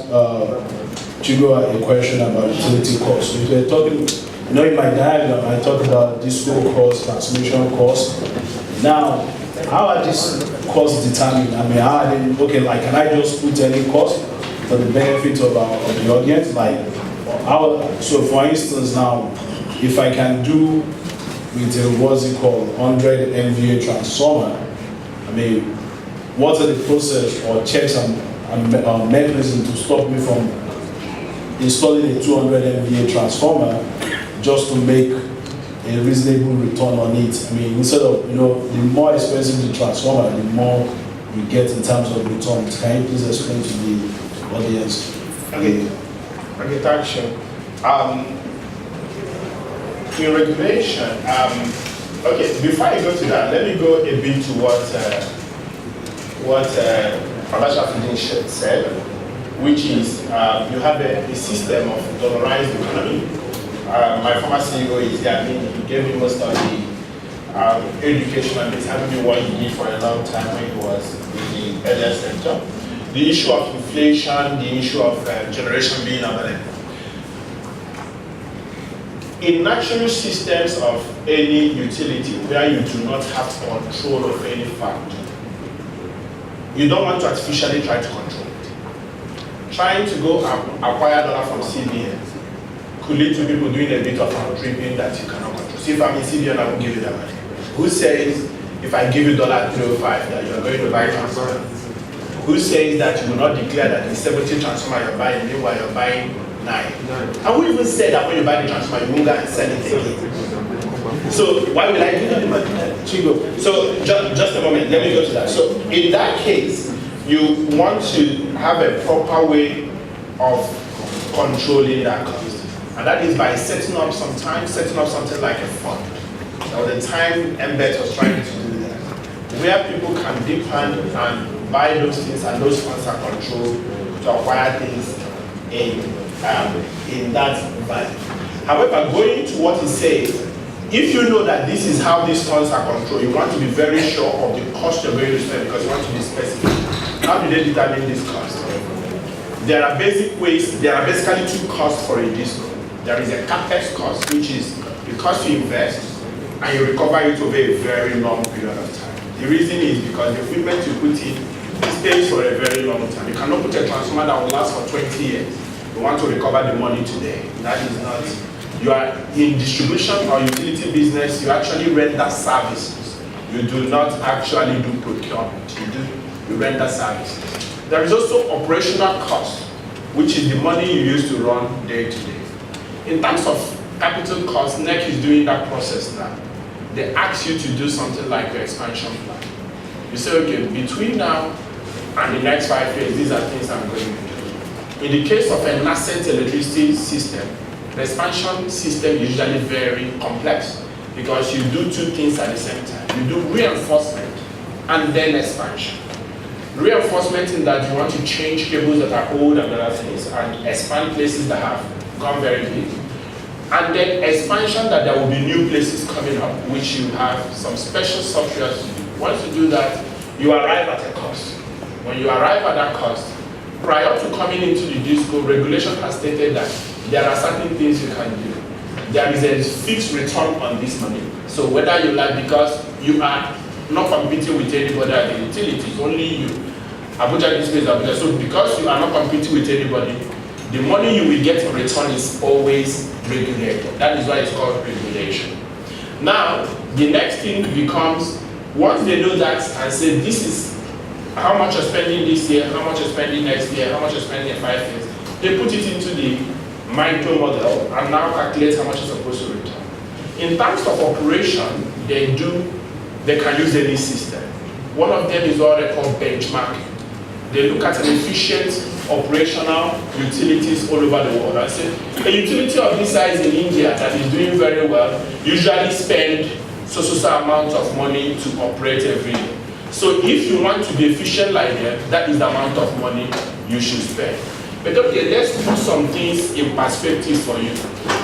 Chigo a question about utility costs. We were talking, you know, in my diagram, I talked about disco costs, transmission costs. Now, how are these costs determined? I mean, how are they, okay, like, can I just put any cost for the benefit of the audience? Like, so for instance now, if I can do with a, what's it called, 100 MVA transformer, I mean, what are the process or checks and mechanism to stop me from installing a 200 MVA transformer just to make a reasonable return on it? I mean, instead of, you know, the more expensive the transformer, the more you get in terms of returns. Can you please explain to the audience? Okay, thank you. In regulation, okay, before I go to that, let me go a bit to what Professor Fidin said, which is you have a system of dollarized economy. My former CEO is here. I mean, he gave me most of the education, and it's having me what he did for a long time when he was in the earlier sector. The issue of inflation, the issue of generation being available. In natural systems of any utility where you do not have control of any factor, you don't want to artificially try to control it. Trying to go acquire dollar from CBN could lead to people doing a bit of tripping that you cannot control. See, if I'm in CBN, I will give you that money. Who says if I give you $305 that you are going to buy transformer? Who says that you will not declare that the 70 transformer you're buying, meanwhile you're buying 9? And who even said that when you buy the transformer, you won't go and sell it again? So why will I do that? Chigo. So just a moment, let me go to that. So in that case, you want to have a proper way of controlling that cost. And that is by setting up something like a fund. Now the time Mbet was trying to do that, where people can depend and buy those things, and those funds are controlled to acquire things in that value. However, going to what he says, if you know that this is how these funds are controlled, you want to be very sure of the cost you're going to spend because you want to be specific. How do they determine this cost? There are basically two costs for a disco. There is a capex cost, which is the cost you invest and you recover it over a very long period of time. The reason is because the equipment you put in stays for a very long time. You cannot put a transformer that will last for 20 years. You want to recover the money today. That is not. You are in distribution or utility business, you actually render services. You do not actually do procurement. You render services. There is also operational cost, which is the money you use to run day to day. In terms of capital cost, NEC is doing that process now. They ask you to do something like your expansion plan. You say, okay, between now and the next 5 years, these are things I'm going to do. In the case of a nascent electricity system, the expansion system is usually very complex because you do two things at the same time. You do reinforcement and then expansion. Reinforcement in that you want to change cables that are old and other things and expand places that have gone very big. And then expansion that there will be new places coming up, which you have some special software to do. Once you do that, you arrive at a cost. When you arrive at that cost, prior to coming into the DISCO, regulation has stated that there are certain things you can do. There is a fixed return on this money. So whether you like, because you are not competing with anybody at the utilities, only you. Abuja DISCO is Abuja. So because you are not competing with anybody, the money you will get in return is always regulated. That is why it's called regulation. Now, the next thing becomes, once they know that and say, this is how much you're spending this year, how much you're spending next year, how much you're spending in 5 years, they put it into the micro model and now calculate how much you're supposed to return. In terms of operation, they can use any system. One of them is what they call benchmarking. They look at an efficient operational utilities all over the world. I say a utility of this size in India that is doing very well usually spend so amount of money to operate every year. So if you want to be efficient like that is the amount of money you should spend. But okay, let's put some things in perspective for you.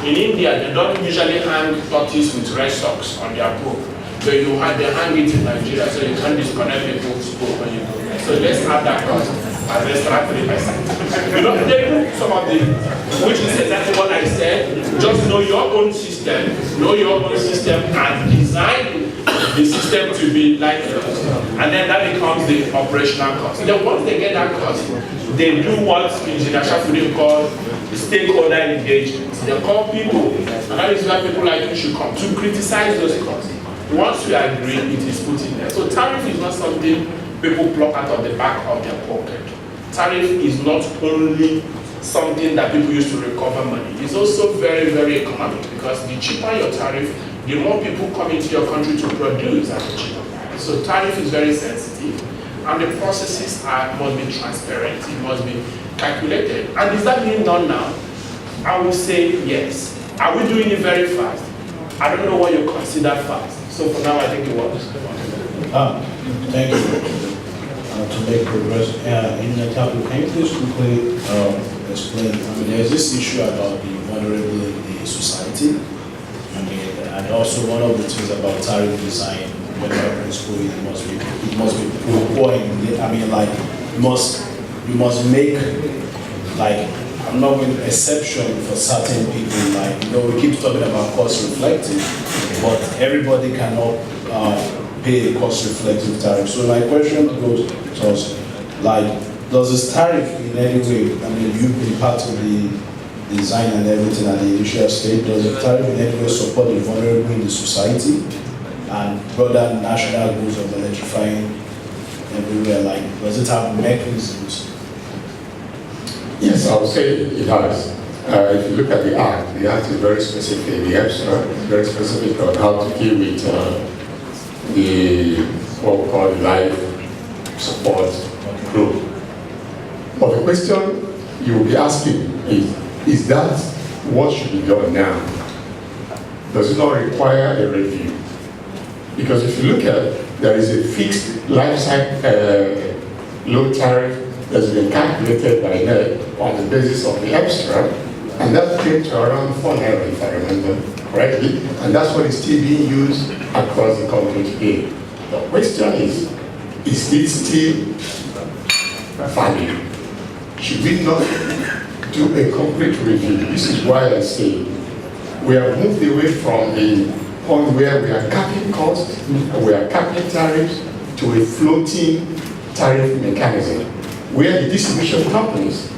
In India, they don't usually hang tortoise with red socks on their pole. So they hang it in Nigeria, so you can't disconnect people's pole when you go there. So let's add that cost as extra 3%. You know, they do some of the, which is exactly what I said. Just know your own system, and design the system to be like yours. And then that becomes the operational cost. Then once they get that cost, they do what Engineer Shafudin called stakeholder engagement. They call people, and that is where people like you should come to criticize those costs. Once we agree, it is put in there. So tariff is not something people pluck out of the back of their pocket. Tariff is not only something that people use to recover money. It's also very, very economic because the cheaper your tariff, the more people come into your country to produce at a cheaper price. So tariff is very sensitive, and the processes must be transparent. It must be calculated. And is that being done now? I would say yes. Are we doing it very fast? I don't know what you consider fast. So for now, I think it works. Thank you. To make progress in the topic, can you please quickly explain? I mean, there's this issue about the vulnerable in the society. I mean, and also one of the things about tariff design, when you're principle, it must be poor. I mean, like you must make like. I'm not going to exception for certain people, like, you know, we keep talking about cost reflective, but everybody cannot pay the cost reflective tariff. So my question goes to us, like, does this tariff in any way, I mean, you've been part of the design and everything at the initial stage, does the tariff in any way support the vulnerable in the society and broader national goals of electrifying everywhere? Like, does it have mechanisms? Yes, I would say it has. If you look at the Act is very specific. The EPSA is very specific on how to deal with the, what we call the life support group. But the question you will be asking is that what should be done now? Does it not require a review? Because if you look at, there is a fixed life cycle load tariff that's been calculated by NEC on the basis of the extra, and that came to around 4 naira, if I remember correctly, and that's what is still being used across the country today. The question is it still valid? Should we not do a complete review? This is why I say we have moved away from the point where we are capping costs and we are capping tariffs to a floating tariff mechanism, where the distribution companies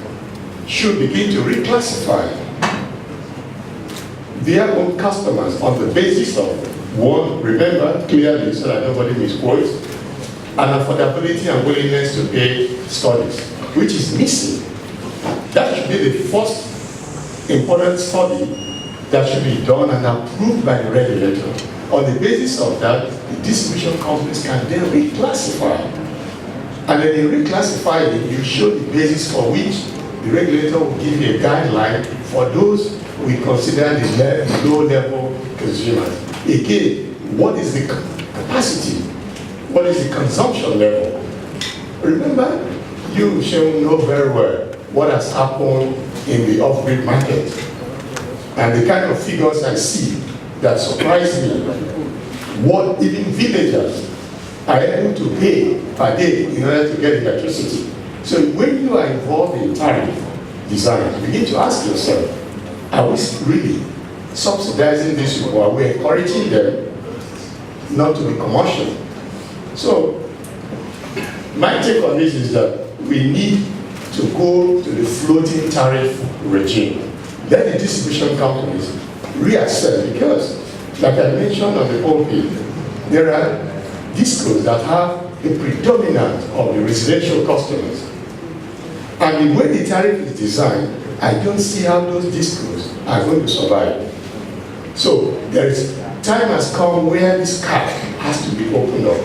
should begin to reclassify their own customers on the basis of One, remember clearly so that nobody misquotes, and affordability and willingness to pay studies, which is missing. That should be the first important study that should be done and approved by the regulator. On the basis of that, the distribution companies can then reclassify. And then they reclassify it, you show the basis for which the regulator will give you a guideline for those we consider the low-level consumers. Again, what is the capacity? What is the consumption level? Remember, you should know very well what has happened in the off-grid market. And the kind of figures I see that surprise me, what even villagers are able to pay per day in order to get electricity. So when you are involved in tariff design, you begin to ask yourself, are we really subsidizing these people? Are we encouraging them not to be commercial? So my take on this is that we need to go to the floating tariff regime. Let the distribution companies reassess, because like I mentioned on the pulpit, there are discos that have a predominant of the residential customers. And the way the tariff is designed, I don't see how those discos are going to survive. So time has come where this cap has to be opened up.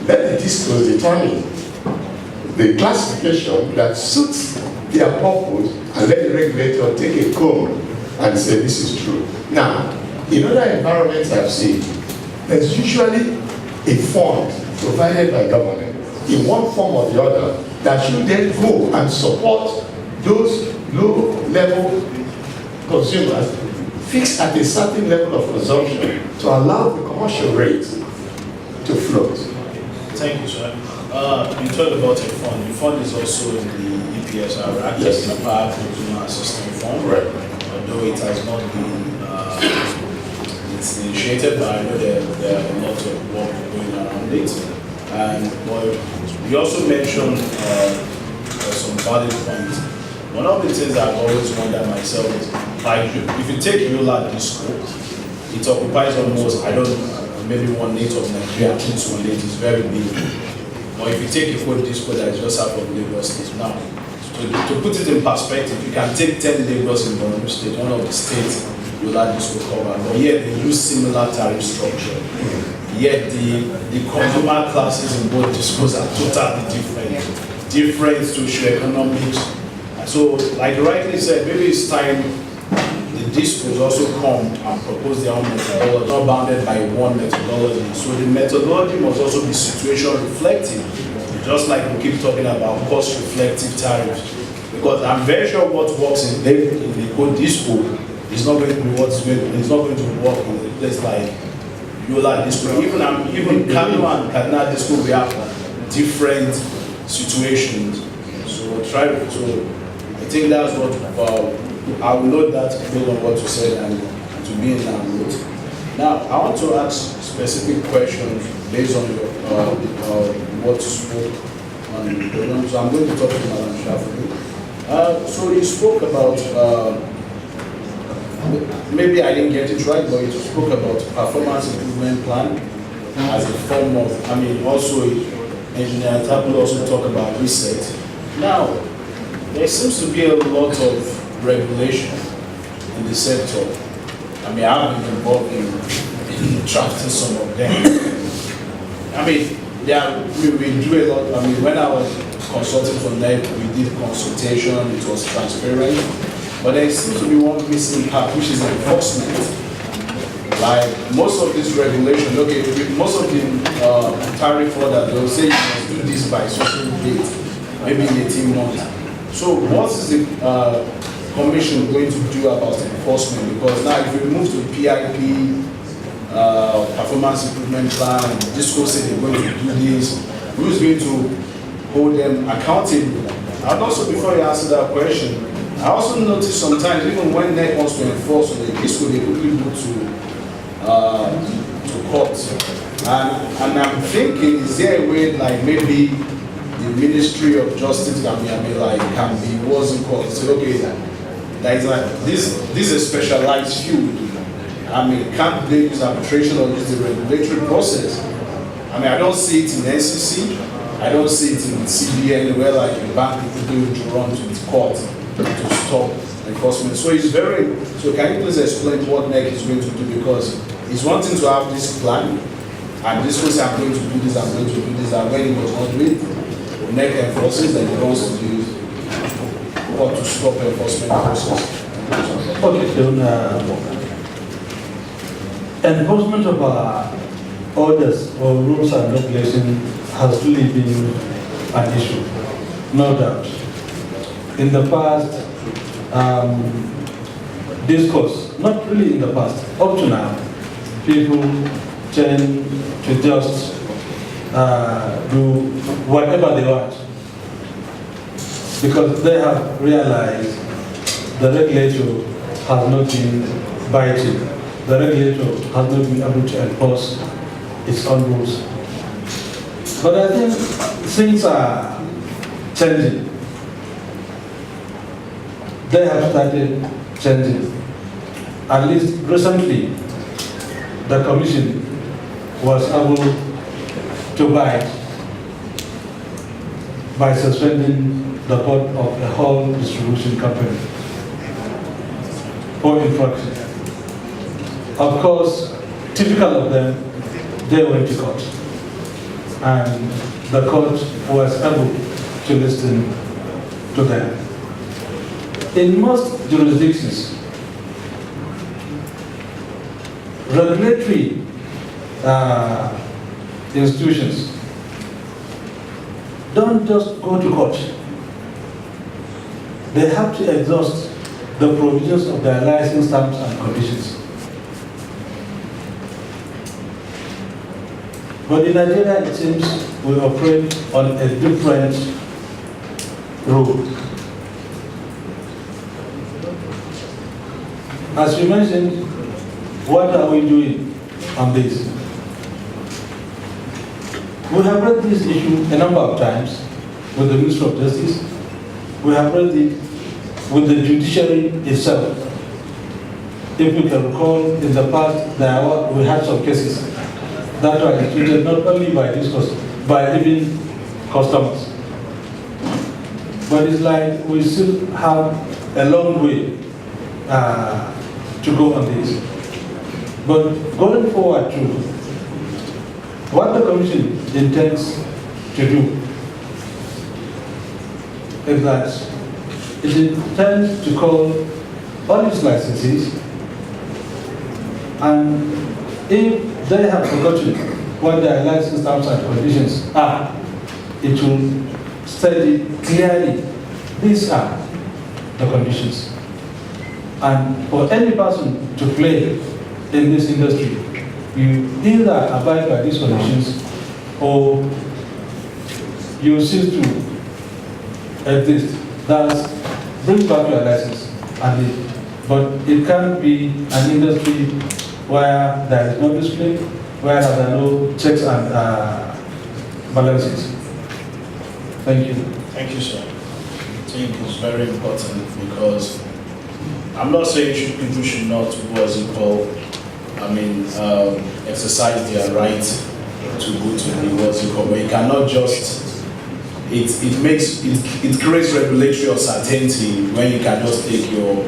Let the discos determine the classification that suits their purpose, and let the regulator take a comb and say this is true. Now, in other environments I've seen, there's usually a fund provided by government in one form or the other that should then go and support those low-level consumers fixed at a certain level of consumption to allow the commercial rates to float. Thank you, sir. You talked about a fund. The fund is also in the EPSR Act, yes. The Power Consumer Assistance Fund. Right. Although it has not been it's initiated, but I know there are a lot of work going around it. And you also mentioned some valid points. One of the things I've always wondered myself is, like, if you take Yola Disco, it occupies almost, maybe 1/8 of Nigeria, at least 1/8, it's very big. Or if you take a full disco that is just out of Lagos State now, to put it in perspective, you can take 10 Lagos in Borno State, one of the states Yola Disco cover, but yet they use similar tariff structure. Yet the consumer classes in both discos are totally different socioeconomics. So, like you rightly said, maybe it's time the discos also come and propose their own methodology, not bounded by one methodology. So the methodology must also be situation reflective, just like we keep talking about cost reflective tariffs. Because I'm very sure what works in the code disco is not going to be it's not going to work in a place like Yola Disco. Even Kano and Kaduna Disco, we have different situations. So I think that's what I will note that based on what you said and to be in that note. Now I want to ask specific questions based on what you spoke on the program. So I'm going to talk to Madam Shaffi. So you spoke about maybe I didn't get it right, but you spoke about performance improvement plan as a form of, also Engineer Tabu also talk about reset. Now, there seems to be a lot of regulation in the sector. I've been involved in drafting some of them. We do a lot. When I was consulting for NEC, we did consultation, it was transparent. But there seems to be one missing part, which is enforcement. Like most of this regulation, most of the tariff order, they'll say you must do this by certain date, maybe in 18 months. So what is the Commission going to do about enforcement? Because now if we move to PIP, performance improvement plan, and DISCO say they're going to do this, who's going to hold them accountable? And also before you answer that question, I also noticed sometimes even when NEC wants to enforce on the DISCO, they quickly go to court. And I'm thinking, is there a way like maybe the Ministry of Justice can be what's in court? Say, okay, this is a specialized field, can't blame this arbitration or this the regulatory process. I don't see it in NCC, I don't see it in CBN where like the bank people do to run to the court to stop enforcement. So can you please explain what NEC is going to do, because it's one thing to have this plan, and this was I'm going to do this, I'm going to do this, and when it was not do it, NEC enforces and it wants to do or to stop enforcement process. Okay, so enforcement of orders or rules and regulations has really been an issue, no doubt. In the past, discourse, not really in the past, up to now, people tend to just do whatever they want because they have realized the regulator has not been biting. The regulator has not been able to enforce its own rules. But I think things are changing. They have started changing. At least recently, the Commission was able to bite by suspending the board of a whole distribution company for infraction. Of course, typical of them, they went to court. And the court was able to listen to them. In most jurisdictions, regulatory institutions don't just go to court. They have to exhaust the provisions of their license terms and conditions. But in Nigeria, it seems we operate on a different rule. As you mentioned, what are we doing on this? We have read this issue a number of times with the Minister of Justice. We have read it with the judiciary itself. If we can recall, in the past, we had some cases that were instituted not only by discourse, by even customers. But it's like we still have a long way to go on this. But going forward too, what the Commission intends to do is that it intends to call all its licensees, and if they have forgotten what their license terms and conditions are, it will state clearly, these are the conditions. And for any person to play in this industry, you either abide by these conditions or you cease to exist. That's bring back your license. But it can't be an industry where there is no discipline, where there are no checks and balances. Thank you. Thank you, sir. I think it's very important because I'm not saying people should not, exercise their right to go to the but you cannot just, it creates regulatory uncertainty when you can just take your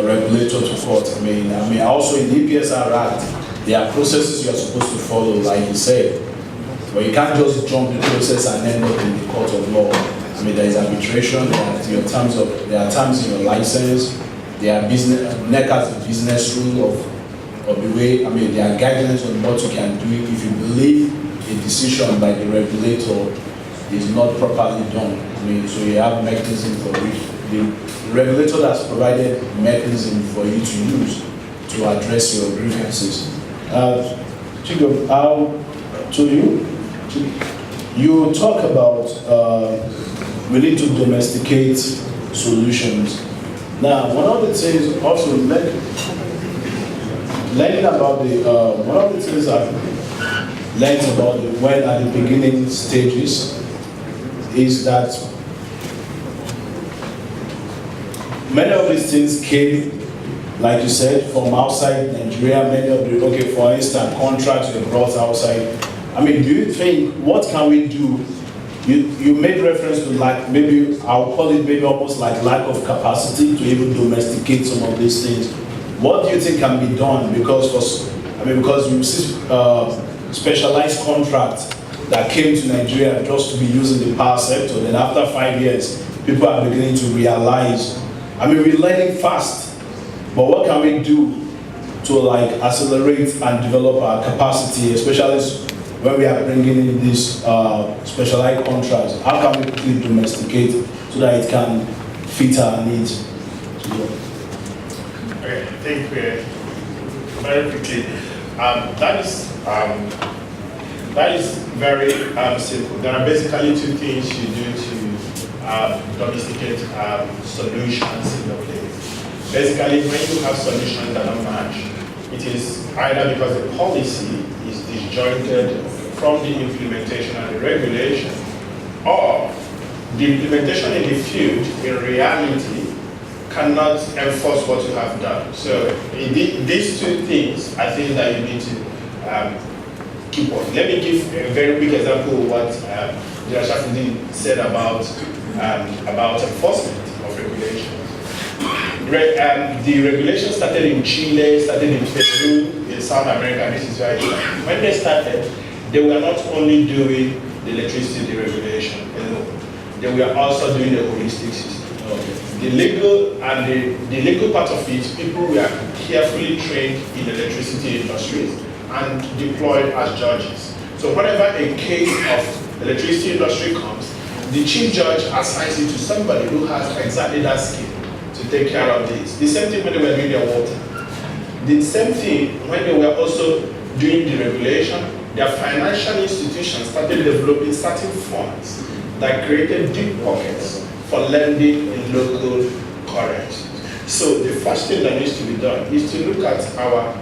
regulator to court. Also in the EPSR Act, there are processes you're supposed to follow, like you said, but you can't just jump the process and end up in the court of law. There is arbitration, there are terms in your license, there are NEC has the business rule of the way, there are guidelines on what you can do if you believe a decision by the regulator is not properly done. So you have mechanism for which the regulator has provided mechanism for you to use to address your grievances. Chigo, you talk about we need to domesticate solutions. Now, one of the things also learning about one of the things I've learned about when at the beginning stages is that many of these things came like you said, from outside Nigeria, many of the, okay, for instance, contracts were brought outside. I mean, do you think, what can we do? You made reference to like, maybe, I'll call it maybe almost like lack of capacity to even domesticate some of these things. What do you think can be done? Because you see specialized contracts that came to Nigeria just to be used in the power sector, then after 5 years, people are beginning to realize, we're learning fast, but what can we do to like accelerate and develop our capacity, especially when we are bringing in these specialized contracts? How can we quickly domesticate so that it can fit our needs? Okay, I think very quickly, that is very simple. There are basically two things you do to domesticate solutions in the place. Basically, when you have solutions that don't match, it is either because the policy is disjointed from the implementation and the regulation, or the implementation in the field, in reality, cannot enforce what you have done. So these two things, I think that you need to keep on. Let me give a very quick example of what General Shafudin said about enforcement of regulations. The regulations started in Chile, started in Peru, in South America. This is where when they started, they were not only doing the electricity regulation alone, they were also doing the holistic system. The legal and the legal part of it, people were carefully trained in the electricity industries and deployed as judges. So whenever a case of electricity industry comes, the chief judge assigns it to somebody who has exactly that skill to take care of this. The same thing when they were doing their water. The same thing when they were also doing the regulation, their financial institutions started developing certain funds that created deep pockets for lending in local currencies. So the first thing that needs to be done is to look at our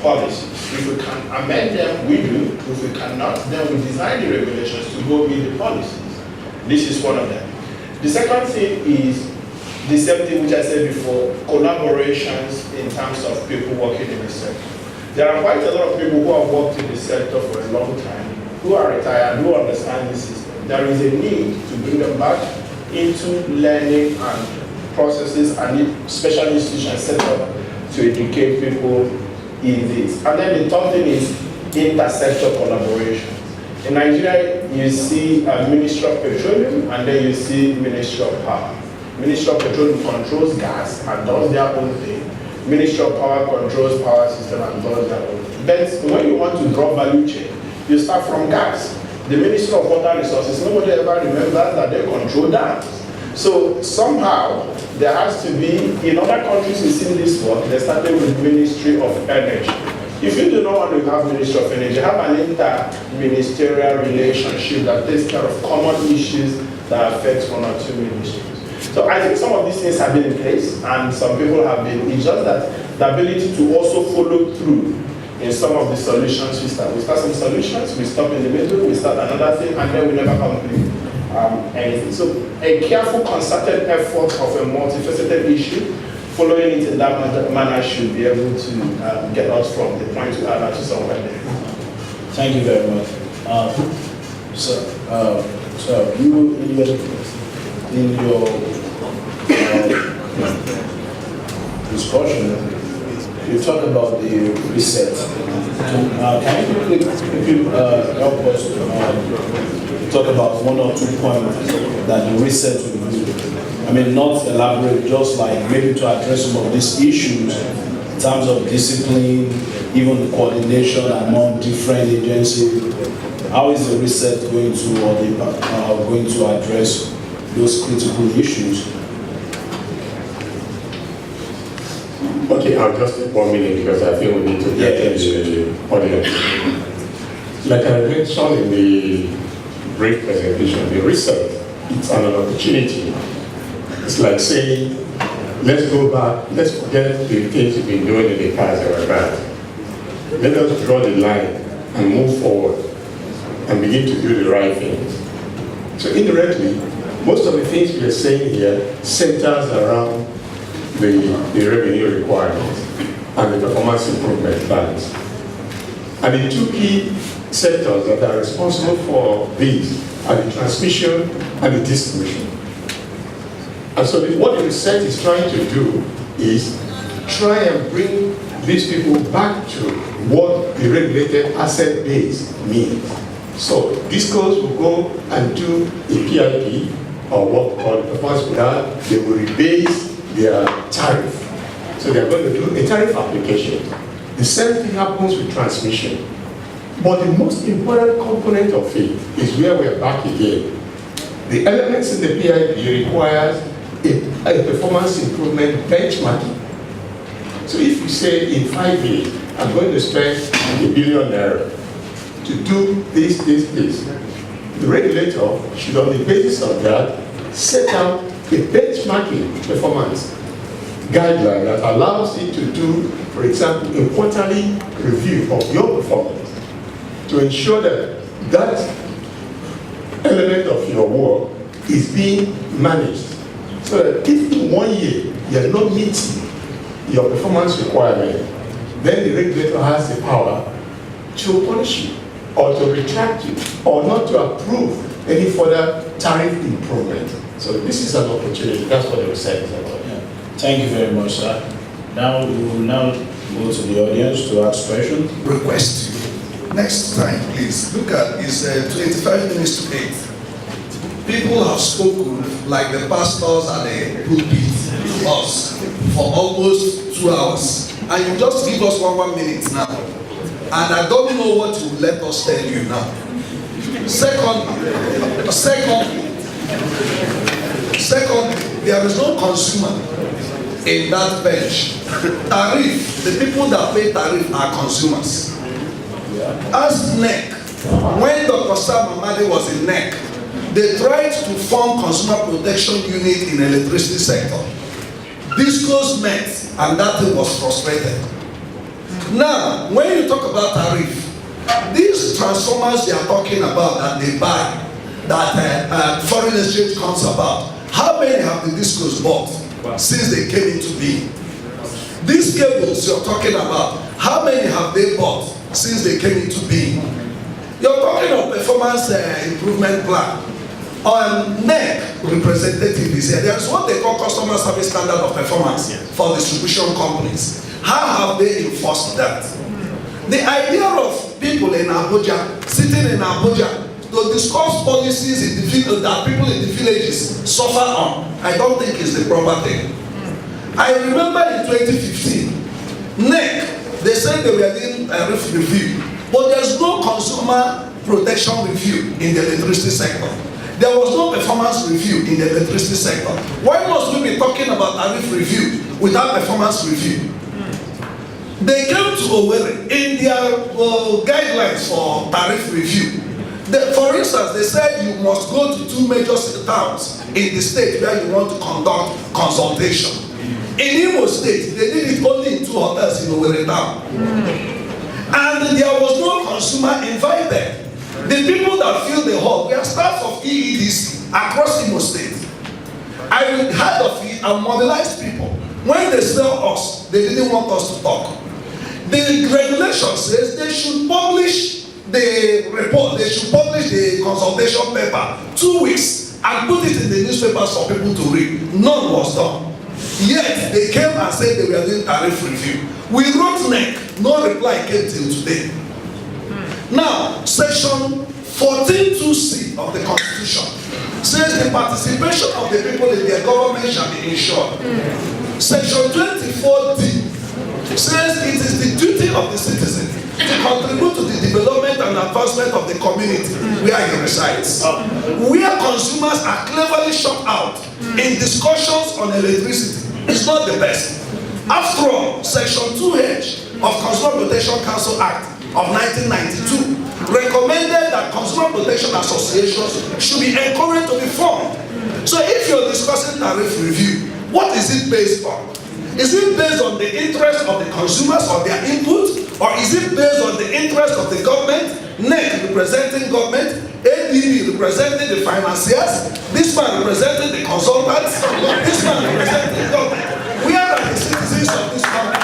policies. If we can amend them, we do. If we cannot, then we design the regulations to go with the policies. This is one of them. The second thing is the same thing which I said before, collaborations in terms of people working in the sector. There are quite a lot of people who have worked in the sector for a long time, who are retired, who understand the system. There is a need to bring them back into learning and processes and special institutions set up to educate people in this. And then the third thing is inter-sector collaboration. In Nigeria, you see Ministry of Petroleum, and then you see Ministry of Power. Ministry of Petroleum controls gas and does their own thing. Ministry of Power controls power system and does their own thing. Then when you want to draw value chain, you start from gas. The Ministry of Water Resources, nobody ever remembers that they control dams. So somehow, there has to be, in other countries we've seen this work, they started with Ministry of Energy. If you do not want to have Ministry of Energy, have an inter-ministerial relationship that takes care of common issues that affect one or two ministries. So I think some of these things have been in place, and some people have been. It's just that the ability to also follow through in some of the solutions we start. We start some solutions, we stop in the middle, we start another thing, and then we never complete anything. So a careful, concerted effort of a multifaceted issue, following it in that manner should be able to get us from the point we are now to somewhere there. Thank you very much. So you in your discussion, you talk about the reset. Can you quickly help us talk about one or 2 points that the reset will do? I mean, not elaborate, just like maybe to address some of these issues in terms of discipline, even coordination among different agencies. How is the reset going to address those critical issues? Okay, I'll just take 1 minute because I think we need to get the audience. Like I mentioned in the brief presentation, the research, it's an opportunity. It's like saying, let's go back, let's forget the things we've been doing in the past that were bad. Let us draw the line and move forward and begin to do the right things. So indirectly, most of the things we are saying here centers around the revenue requirements. and the performance improvement plans. And the two key sectors that are responsible for these are the transmission and the distribution. And so what the research is trying to do is try and bring these people back to what the regulated asset base means. So DISCOs will go and do a PIP, or what we call the performance plan. They will rebase their tariff. So they're going to do a tariff application. The same thing happens with transmission. But the most important component of it is where we're back again. The elements in the PIP requires a performance improvement benchmarking. So if you say in 5 years, I'm going to spend £1 billion to do this, the regulator should on the basis of that set out a benchmarking performance guideline that allows it to do, for example, a quarterly review of your performance to ensure that that element of your work is being managed. So that if in 1 year you're not meeting your performance requirement, then the regulator has the power to punish you, or to retract you, or not to approve any further tariff improvement. So this is an opportunity. That's what the research is about. Yeah. Thank you very much, sir. Now we will now go to the audience to ask questions. Request you. Next time, please look at it's 25 minutes to 8. People have spoken like the pastors at the pulpit to us for almost 2 hours, and you just give us 1 minute now, and I don't know what you let us tell you now. Second, there is no consumer in that bench. Tariff, the people that pay tariff are consumers. Ask NEC, when Dr. Sam Amadi was in NEC, they tried to form consumer protection unit in the electricity sector. DISCOs met, and that thing was frustrated. Now, when you talk about tariff, these transformers they are talking about that they buy, that foreign exchange comes about, how many have the DISCOs bought since they came into being? These cables you're talking about, how many have they bought since they came into being? You're talking of performance improvement plan. NEC representative is here. There's what they call customer service standard of performance for distribution companies. How have they enforced that? The idea of people in Abuja, sitting in Abuja, to discuss policies in the field that people in the villages suffer on, I don't think is the proper thing. I remember in 2015, NEC, they said they were doing a review, but there's no consumer protection review in the electricity sector. There was no performance review in the electricity sector. Why must we be talking about tariff review without performance review? They came to Owerri in their guidelines for tariff review. For instance, they said you must go to 2 major towns in the state where you want to conduct consultation. In Imo State, they did it only in 2 hotels in Owerri town. And there was no consumer invited. The people that fill the hall were staff of EEDC across Imo State. I heard of it and mobilized people. When they saw us, they didn't want us to talk. The regulation says they should publish the report, they should publish the consultation paper 2 weeks and put it in the newspapers for people to read. None was done. Yet they came and said they were doing tariff review. We wrote NEC, no reply came till today. Now, section 14(2)(c) of the Constitution says the participation of the people in their government shall be ensured. Section 24(d) says it is the duty of the citizen to contribute to the development and advancement of the community where he resides. Where consumers are cleverly shut out in discussions on electricity is not the best. After all, Section 2H of Consumer Protection Council Act of 1992 recommended that consumer protection associations should be encouraged to be formed. So if you're discussing tariff review, what is it based on? Is it based on the interest of the consumers or their input, or is it based on the interest of the government, NEC representing government, ADB representing the financiers, this man representing the consultants, this man representing the government? We are the citizens of this country.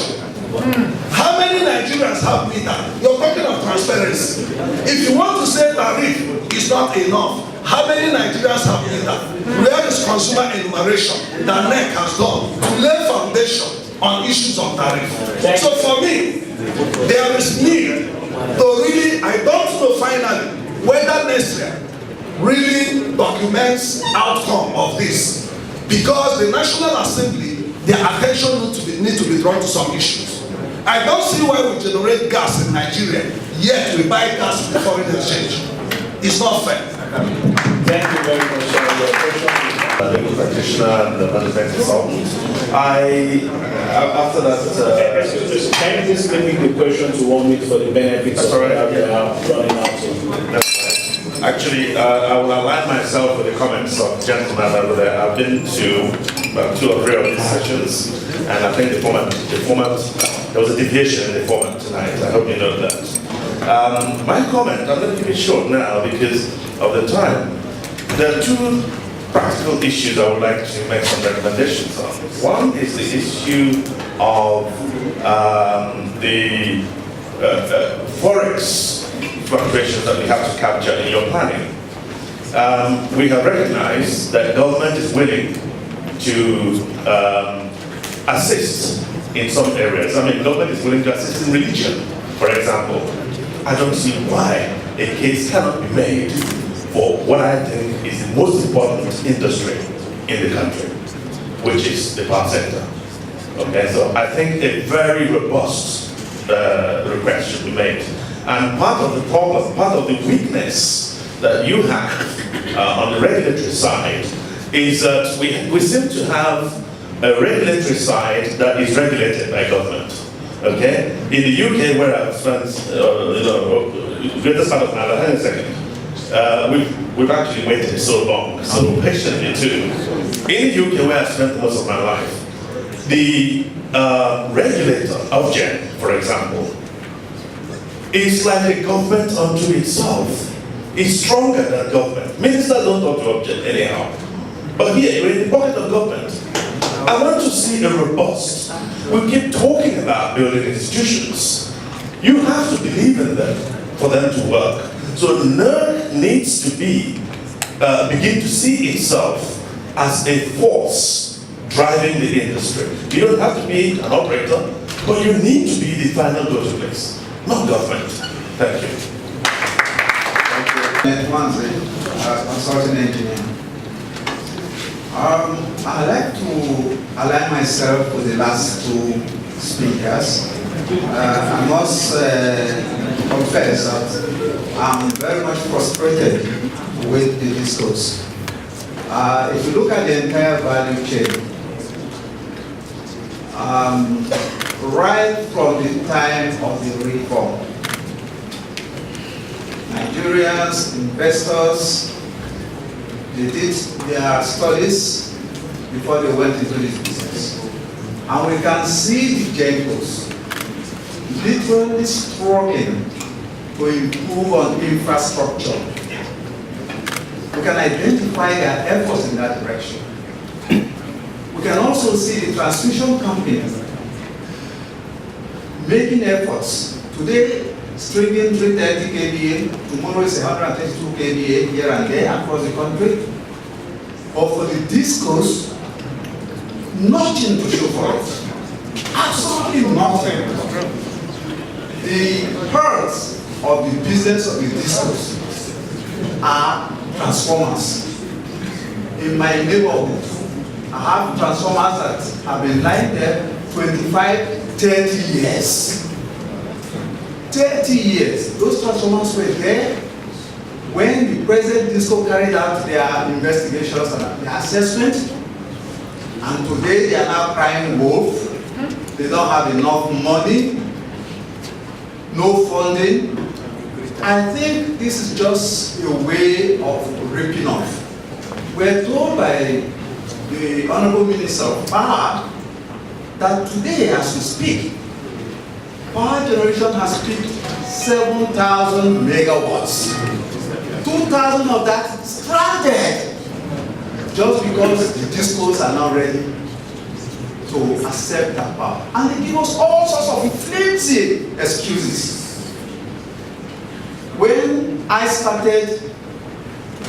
structure. How many Nigerians have meter? You're talking of transparency. If you want to say tariff is not enough, how many Nigerians have meter? Where is consumer enumeration that NEC has done to lay foundation on issues of tariff? So for me, there is need to really, I don't know finally whether Nextier really documents outcome of this, because the National Assembly, their attention need to be drawn to some issues. I don't see why we generate gas in Nigeria, yet we buy gas in foreign exchange. It's not fair. Thank you very much for your question. Legal practitioner and the management consultant. After that. Excuse me, can you just limit the question to 1 minute for the benefits of running out? That's fine. Actually, I will align myself with the comments of the gentleman over there. I've been to about 2 or 3 of these sessions, and I think the format, there was a deviation in the format tonight. I hope you know that. My comment, I'm going to keep it short now because of the time. There are 2 practical issues I would like to make some recommendations on. One is the issue of the forex fluctuations that we have to capture in your planning. We have recognized that government is willing to assist in some areas. I mean, government is willing to assist in religion, for example. I don't see why a case cannot be made for what I think is the most important industry in the country, which is the power sector. Okay, so I think a very robust request should be made. And part of the problem, part of the weakness that you have on the regulatory side is that we seem to have a regulatory side that is regulated by government. Okay? In the UK, where I've spent the greatest part of my life, hang on a second. We've actually waited so long, so patiently too. In the UK, where I've spent most of my life, the regulator of Gen, for example, is like a government unto itself. It's stronger than government. Ministers don't talk to object anyhow. But here, you're in the pocket of government. I want to see a robust. We keep talking about building institutions. You have to believe in them for them to work. So NERC needs to begin to see itself as a force driving the industry. You don't have to be an operator, but you need to be the final go-to place, not government. Thank you. Consulting engineer. I'd like to align myself with the last 2 speakers. I must confess that I'm very much frustrated with the discourse. If you look at the entire value chain, right from the time of the reform, Nigerians, investors, they did their studies before they went into this business. And we can see the Gencos literally struggling to improve on infrastructure. We can identify their efforts in that direction. We can also see the transmission companies making efforts. Today, stringing 330 kVA, tomorrow is 132 kVA here and there across the country. But for the discos, nothing to show for it. Absolutely nothing. The parts of the business of the discos are transformers. In my neighborhood, I have transformers that have been lying there 25, 30 years. 30 years. Those transformers were there when the present disco carried out their investigations and their assessment. And today they are now crying wolf. They don't have enough money, no funding. I think this is just a way of ripping off. We're told by the Honorable Minister of Power that today, as we speak, power generation has peaked 7,000 megawatts. 2,000 of that stranded just because the discos are not ready to to accept that power. And they give us all sorts of flimsy excuses. When I started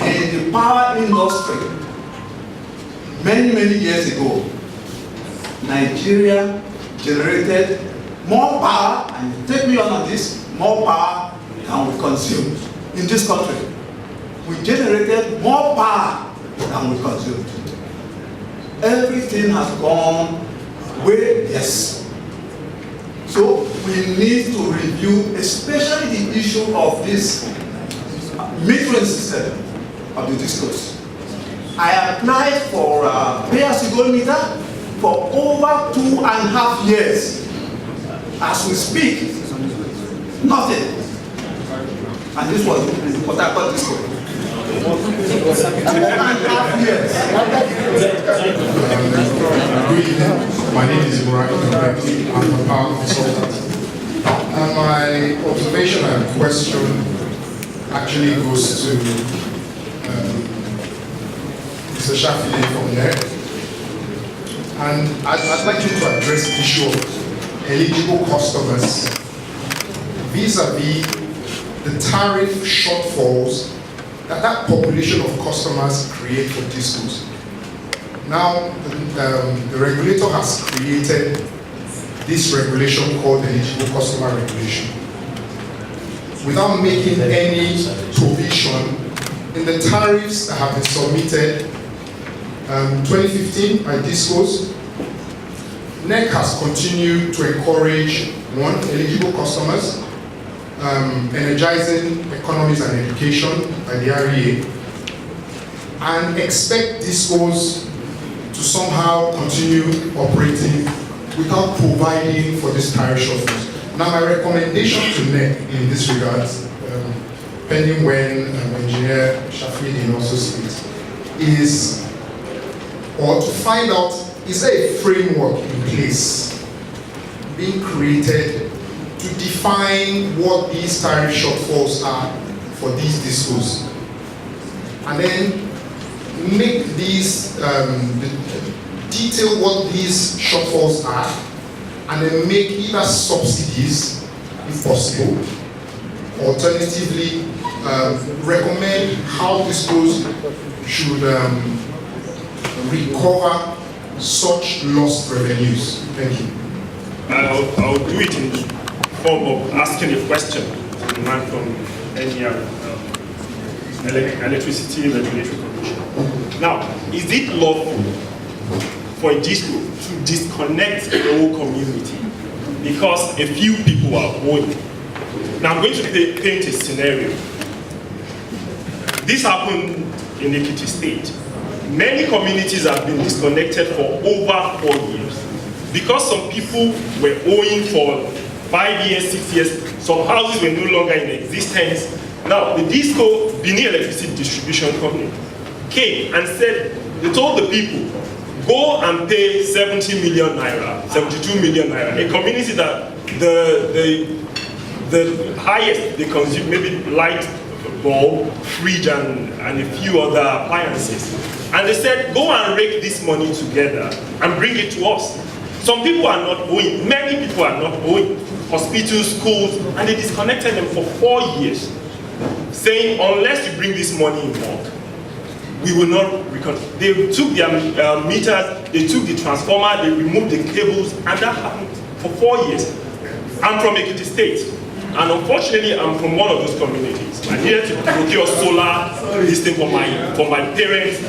in the power industry many, many years ago, Nigeria generated more power, and take me on this, more power than we consumed in this country. We generated more power than we consumed. Everything has gone way less. So we need to review, especially the issue of this metering system of the discourse. I applied for pay-as-you-go meter for over 2.5 years. As we speak, nothing. And this was what I call discourse. 2.5 years. Good evening. My name is Muraki Kabati. I'm a power consultant. My observation and question actually goes to Mr. Shafili from NEC. And I'd like you to address the issue of eligible customers vis-a-vis the tariff shortfalls that population of customers create for discos. Now, the regulator has created this regulation called eligible customer regulation without making any provision in the tariffs that have been submitted 2015 by discos. NEC has continued to encourage eligible customers, energizing economies and education by the REA, and expect discos to somehow continue operating without providing for this tariff shortfalls. Now, my recommendation to NEC in this regard, pending when Engineer Shafili also speaks, is, or to find out, is there a framework in place being created to define what these tariff shortfalls are for these discos, and then make these, detail what these shortfalls are, and then make either subsidies, if possible, alternatively, recommend how discos should recover such lost revenues. Thank you. I'll do it in the form of asking a question to the man from any electricity regulatory commission. Now, is it lawful for a disco to disconnect the whole community because a few people are owing? Now, I'm going to paint a scenario. This happened in Ekiti State. Many communities have been disconnected for over 4 years because some people were owing for 5 years, 6 years. Some houses were no longer in existence. Now, the DISCO, Benin Electricity Distribution Company, came and said, they told the people, go and pay 70 million naira, 72 million naira. A community that the highest they consume, maybe light bulb, fridge, and a few other appliances. And they said, go and rake this money together and bring it to us. Some people are not owing, many people are not owing. Hospitals, schools, and they disconnected them for 4 years, saying, unless you bring this money in bulk, we will not reconnect. They took their meters, they took the transformer, they removed the cables, and that happened for 4 years. I'm from Ekiti State, and unfortunately, I'm from one of those communities. I needed to procure solar, this thing for my parents,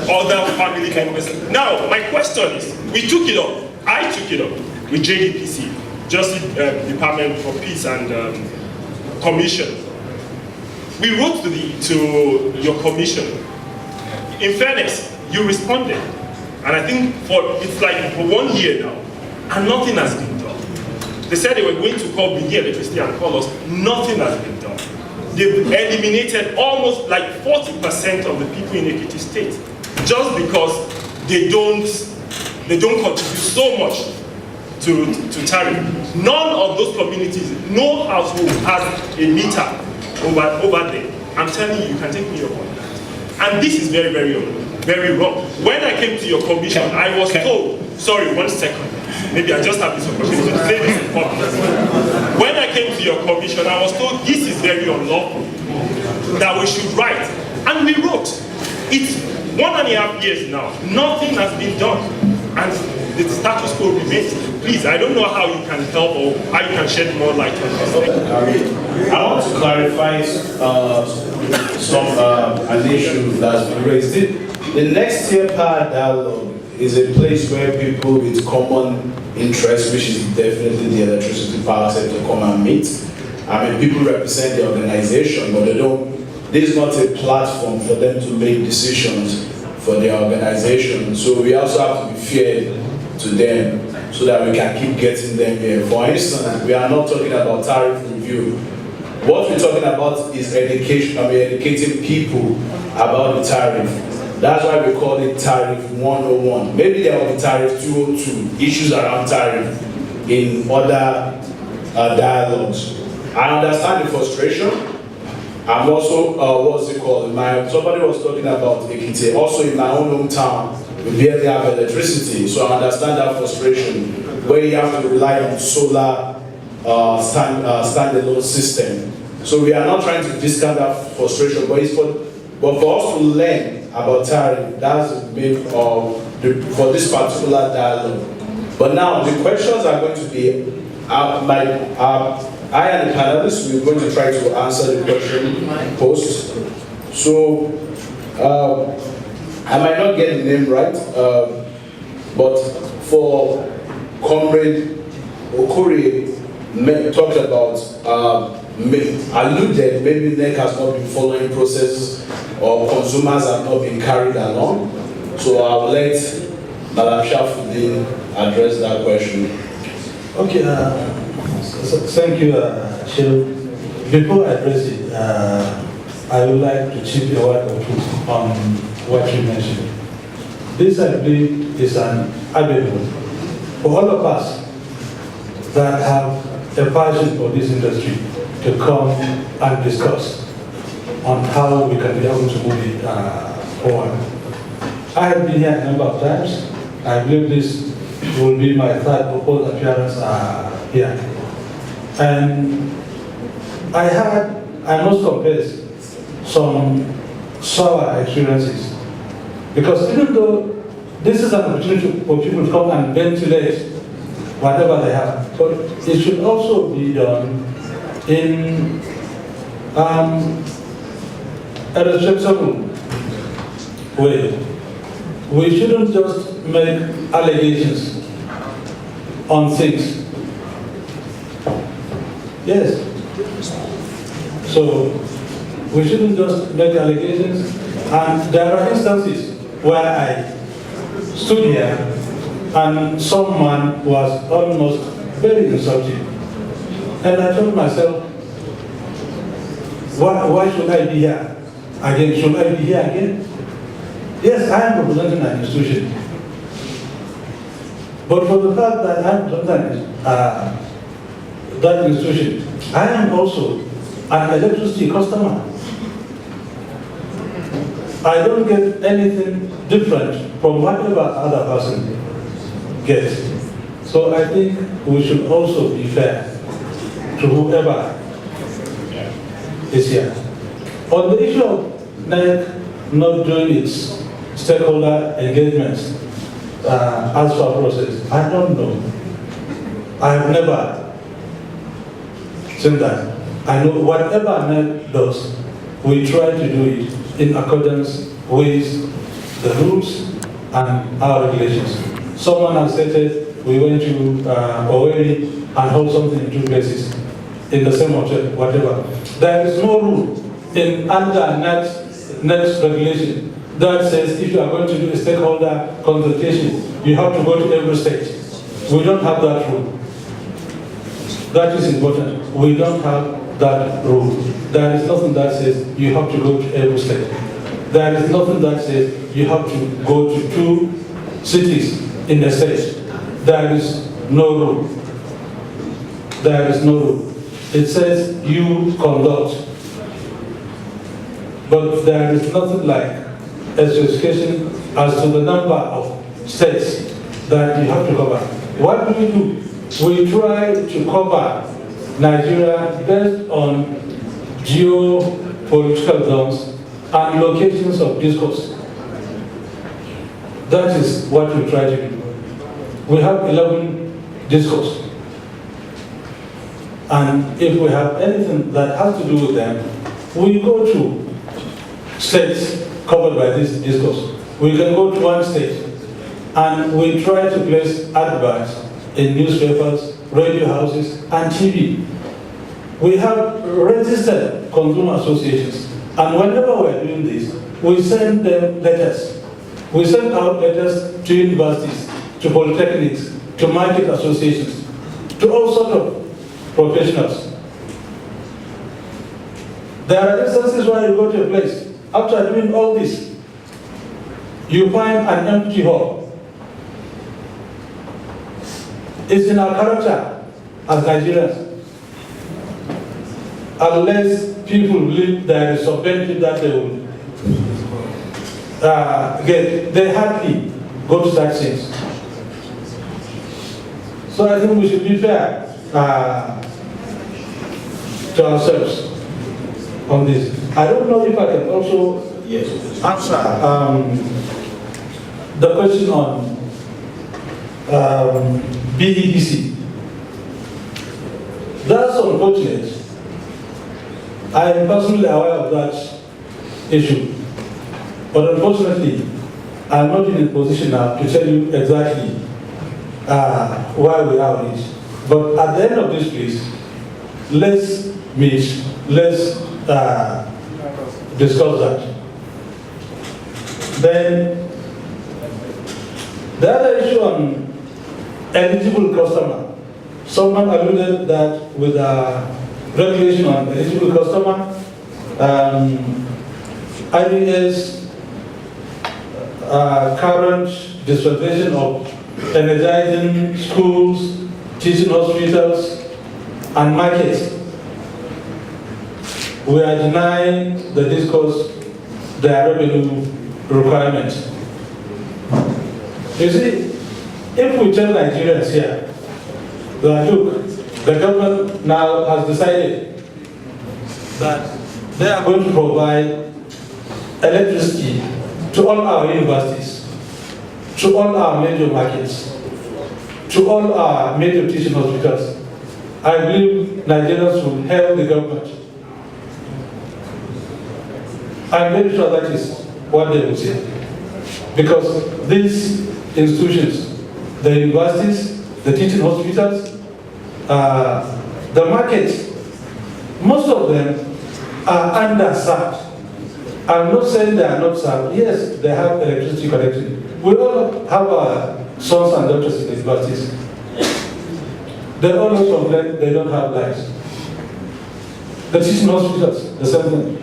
other family members. Now, my question is, we took it up. I took it up with JDPC, Justice Department for Peace and Commission. We wrote to your commission. In fairness, you responded, and I think it's like for 1 year now, and nothing has been done. They said they were going to call Benin Electricity and call us. Nothing has been done. They've eliminated almost like 40% of the people in Ekiti State just because they don't contribute so much to tariff. None of those communities, no household has a meter over there. I'm telling you, you can take me up on that. And this is very, very, very wrong. When I came to your commission, I was told, sorry, 1 second. maybe I just have this opportunity to say this in public. When I came to your commission, I was told this is very unlawful, that we should write. And we wrote. It's 1.5 years now. Nothing has been done. And the status quo remains. Please, I don't know how you can help or how you can shed more light on this. I want to clarify an issue that's been raised. The Nextier Power Dialogue is a place where people with common interests, which is definitely the electricity power sector, come and meet. I mean, people represent the organization, but this is not a platform for them to make decisions for their organization. So we also have to be fair to them so that we can keep getting them here. For instance, we are not talking about tariff review. What we're talking about is education. Educating people about the tariff. That's why we call it Tariff 101. Maybe there will be Tariff 202, issues around tariff in other dialogues. I understand the frustration. I'm also, somebody was talking about Ekiti. Also in my own hometown, we barely have electricity. So I understand that frustration, where you have to rely on solar standalone system. So we are not trying to discount that frustration, but for us to learn about tariff, that's the main for this particular dialogue. But now the questions are going to be, I and the panelists, we're going to try to answer the question posed. So I might not get the name right, but for Comrade Okuri talked about alluded maybe NEC has not been following processes or consumers have not been carried along. So I'll let Madam Shafuddin address that question. Okay, thank you, Cheryl. Before I address it, I would like to chip a word or two on what you mentioned. This, I believe, is an avenue for all of us that have a passion for this industry to come and discuss on how we can be able to move it forward. I have been here a number of times. I believe this will be my third proposed appearance here. And I must confess, some sour experiences. Because even though this is an opportunity for people to come and ventilate whatever they have, but it should also be done in a responsible way. We shouldn't just make allegations on things. Yes. So we shouldn't just make allegations. And there are instances where I stood here and someone was almost very insulting. And I told myself, why should I be here again? Should I be here again? Yes, I am representing an institution. But for the fact that I am representing that institution, I am also an electricity customer. I don't get anything different from whatever other person gets. So I think we should also be fair to whoever is here. On the issue of NEC not doing its stakeholder engagements as per process, I don't know. I have never seen that. I know whatever NEC does, we try to do it in accordance with the rules and our regulations. Someone has stated we went to Oweri and hold something in 2 places in the same hotel, whatever. There is no rule under next regulation that says if you are going to do a stakeholder consultation, you have to go to every state. We don't have that rule. That is important. We don't have that rule. There is nothing that says you have to go to every state. There is nothing that says you have to go to 2 cities in a state. There is no rule. There is no rule. It says you conduct. But there is nothing like a specification as to the number of states that you have to cover. What do? We try to cover Nigeria based on geopolitical zones and locations of discourse. That is what we try to do. We have 11 discourse. And if we have anything that has to do with them, we go to states covered by this discourse. We can go to one state and we try to place adverts in newspapers, radio houses, and TV. We have registered consumer associations, and whenever we're doing this, we send them letters. We send out letters to universities, to polytechnics, to market associations, to all sorts of professionals. There are instances where you go to a place, after doing all this, you find an empty hall. It's in our character as Nigerians. Unless people believe there is some benefit that they will get, they hardly go to such things. So I think we should be fair to ourselves on this. I don't know if I can also answer the question on BEDC. That's unfortunate. I am personally aware of that issue. But unfortunately, I'm not in a position now to tell you exactly why we are on it. But at the end of this please, let's meet, let's discuss that. Then, the other issue on eligible customer. Someone alluded that with a regulation on eligible customer, IBS current dispensation of energizing schools, teaching hospitals, and markets. We are denying the discourse their revenue requirements. You see, if we tell Nigerians here that look, the government now has decided that they are going to provide electricity to all our universities, to all our major markets, to all our major teaching hospitals, I believe Nigerians will help the government. I'm very sure that is what they will say. Because these institutions, the universities, the teaching hospitals, the markets, most of them are underserved. I'm not saying they are not served. Yes, they have electricity connection. We all have our sons and daughters in the universities. They always complain they don't have lights. The teaching hospitals, the same thing.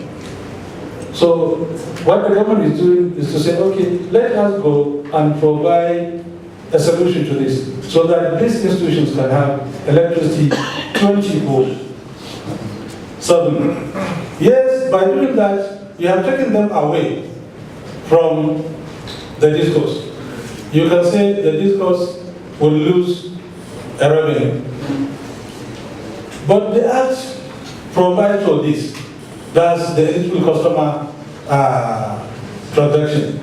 So what the government is doing is to say, okay, let us go and provide a solution to this so that these institutions can have electricity 24/7. Yes, by doing that, you have taken them away from the discourse. You can say the discourse will lose a revenue. But the Act provides for this. That's the eligible customer transaction.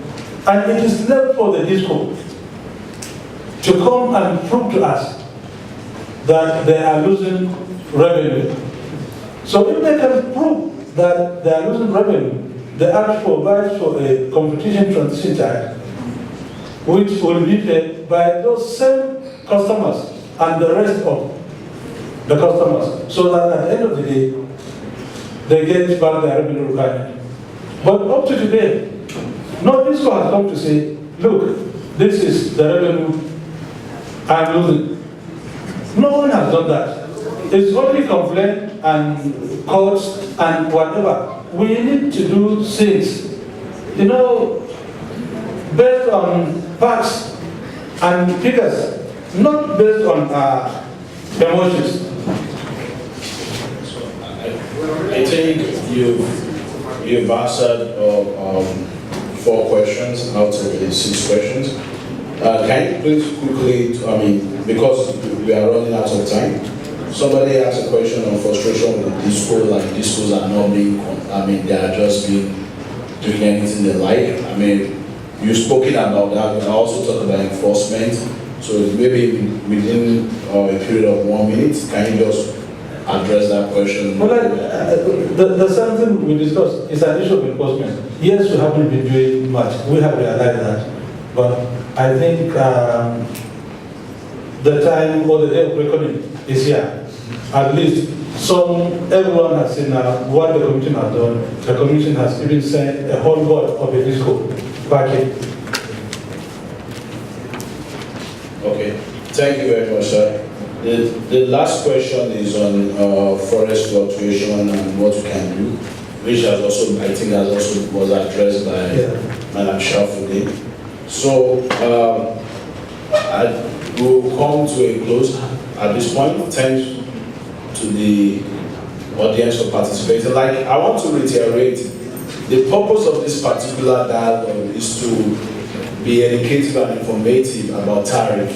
And it is left for the discourse to come and prove to us that they are losing revenue. So if they can prove that they are losing revenue, the Act provides for a competition transition tax, which will be paid by those same customers and the rest of the customers, so that at the end of the day, they get back their revenue requirement. But up to today, no disco has come to say, look, this is the revenue I'm losing. No one has done that. It's only complaint and courts and whatever. We need to do things, you know, based on facts and figures, not based on emotions. I think you've answered 4 questions out of the 6 questions. Can you please quickly, because we are running out of time, somebody asked a question on frustration with discos, like discos are not being, they are just being doing anything they like. You've spoken about that, but I also talked about enforcement. So maybe within a period of 1 minute, can you just address that question? Well, the same thing we discussed is an issue of enforcement. Yes, we haven't been doing much. We have realized that. But I think the time or the day of reckoning is here. At least everyone has seen what the Commission has done. The Commission has even sent a whole board of a disco package. Okay, thank you very much, sir. The last question is on forest fluctuation and what we can do, which has also, I think, was addressed by Madam Shafuddin. So I will come to a close at this point. Thanks to the audience for participating. I want to reiterate, the purpose of this particular dialogue is to be educative and informative about tariff,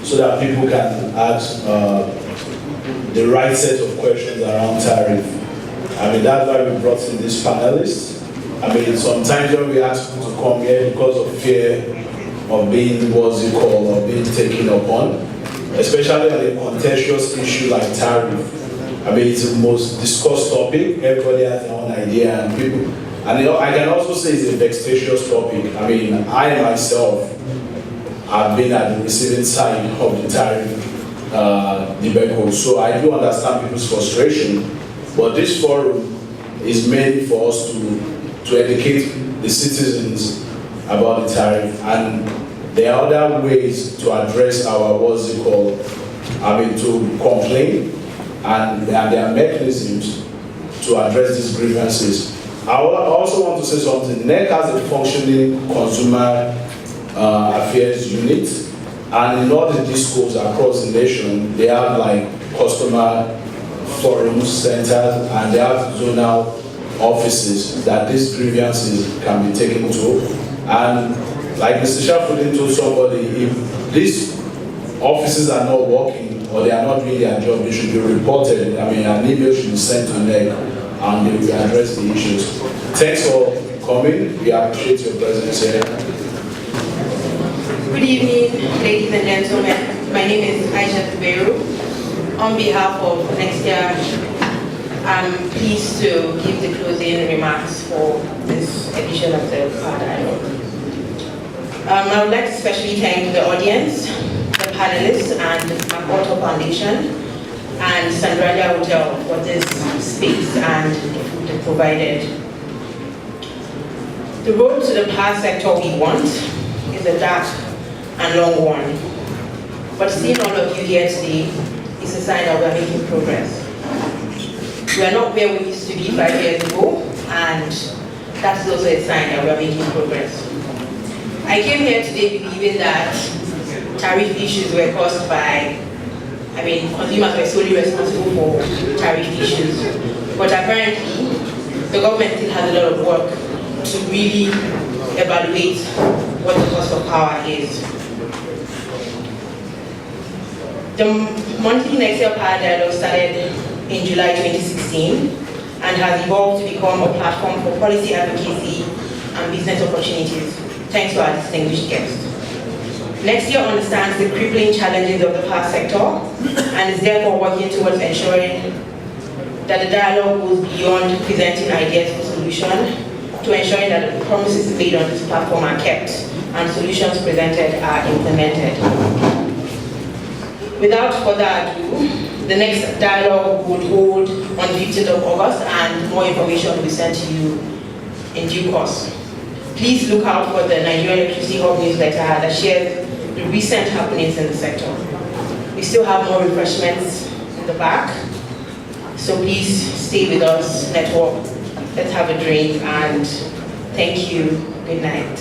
so that people can ask the right set of questions around tariff. That's why we brought in these panelists. Sometimes when we ask people to come here because of fear of being, or being taken upon, especially on a contentious issue like tariff. It's the most discussed topic. Everybody has their own idea, and people. And I can also say it's a vexatious topic. I myself have been at the receiving side of the tariff debacle, so I do understand people's frustration. But this forum is made for us to educate the citizens about the tariff, and there are other ways to address our to complain, and there are mechanisms to address these grievances. I also want to say something. NEC has a functioning consumer affairs unit, and in all the discos across the nation, they have customer forums, centers, and they have zonal offices that these grievances can be taken to. And like Mr. Shafuddin told somebody, if these offices are not working or they are not doing their job, they should be reported. An email should be sent to NEC, and they will address the issues. Thanks for coming. We appreciate your presence here. Good evening, ladies and gentlemen. My name is Aisha Tuberu. On behalf of Nextier, I'm pleased to give the closing remarks for this edition of the Power Dialogue. I would like to especially thank the audience, the panelists, and Makoto Foundation, and Sandralia Hotel for this space and the food they provided. The road to the power sector we want is a dark and long one. But seeing all of you here today is a sign that we are making progress. We are not where we used to be 5 years ago, and that's also a sign that we are making progress. I came here today believing that tariff issues were caused by consumers were solely responsible for tariff issues. But apparently, the government still has a lot of work to really evaluate what the cost of power is. The monthly Nextier Power Dialogue started in July 2016 and has evolved to become a platform for policy advocacy and business opportunities, thanks to our distinguished guests. Nextier understands the crippling challenges of the power sector and is therefore working towards ensuring that the dialogue goes beyond presenting ideas for solution to ensuring that the promises made on this platform are kept and solutions presented are implemented. Without further ado, the next dialogue would hold on the 15th of August, and more information will be sent to you in due course. Please look out for the Nigerian Electricity Hub newsletter that shares the recent happenings in the sector. We still have more refreshments in the back, so please stay with us, network, let's have a drink, and thank you. Good night.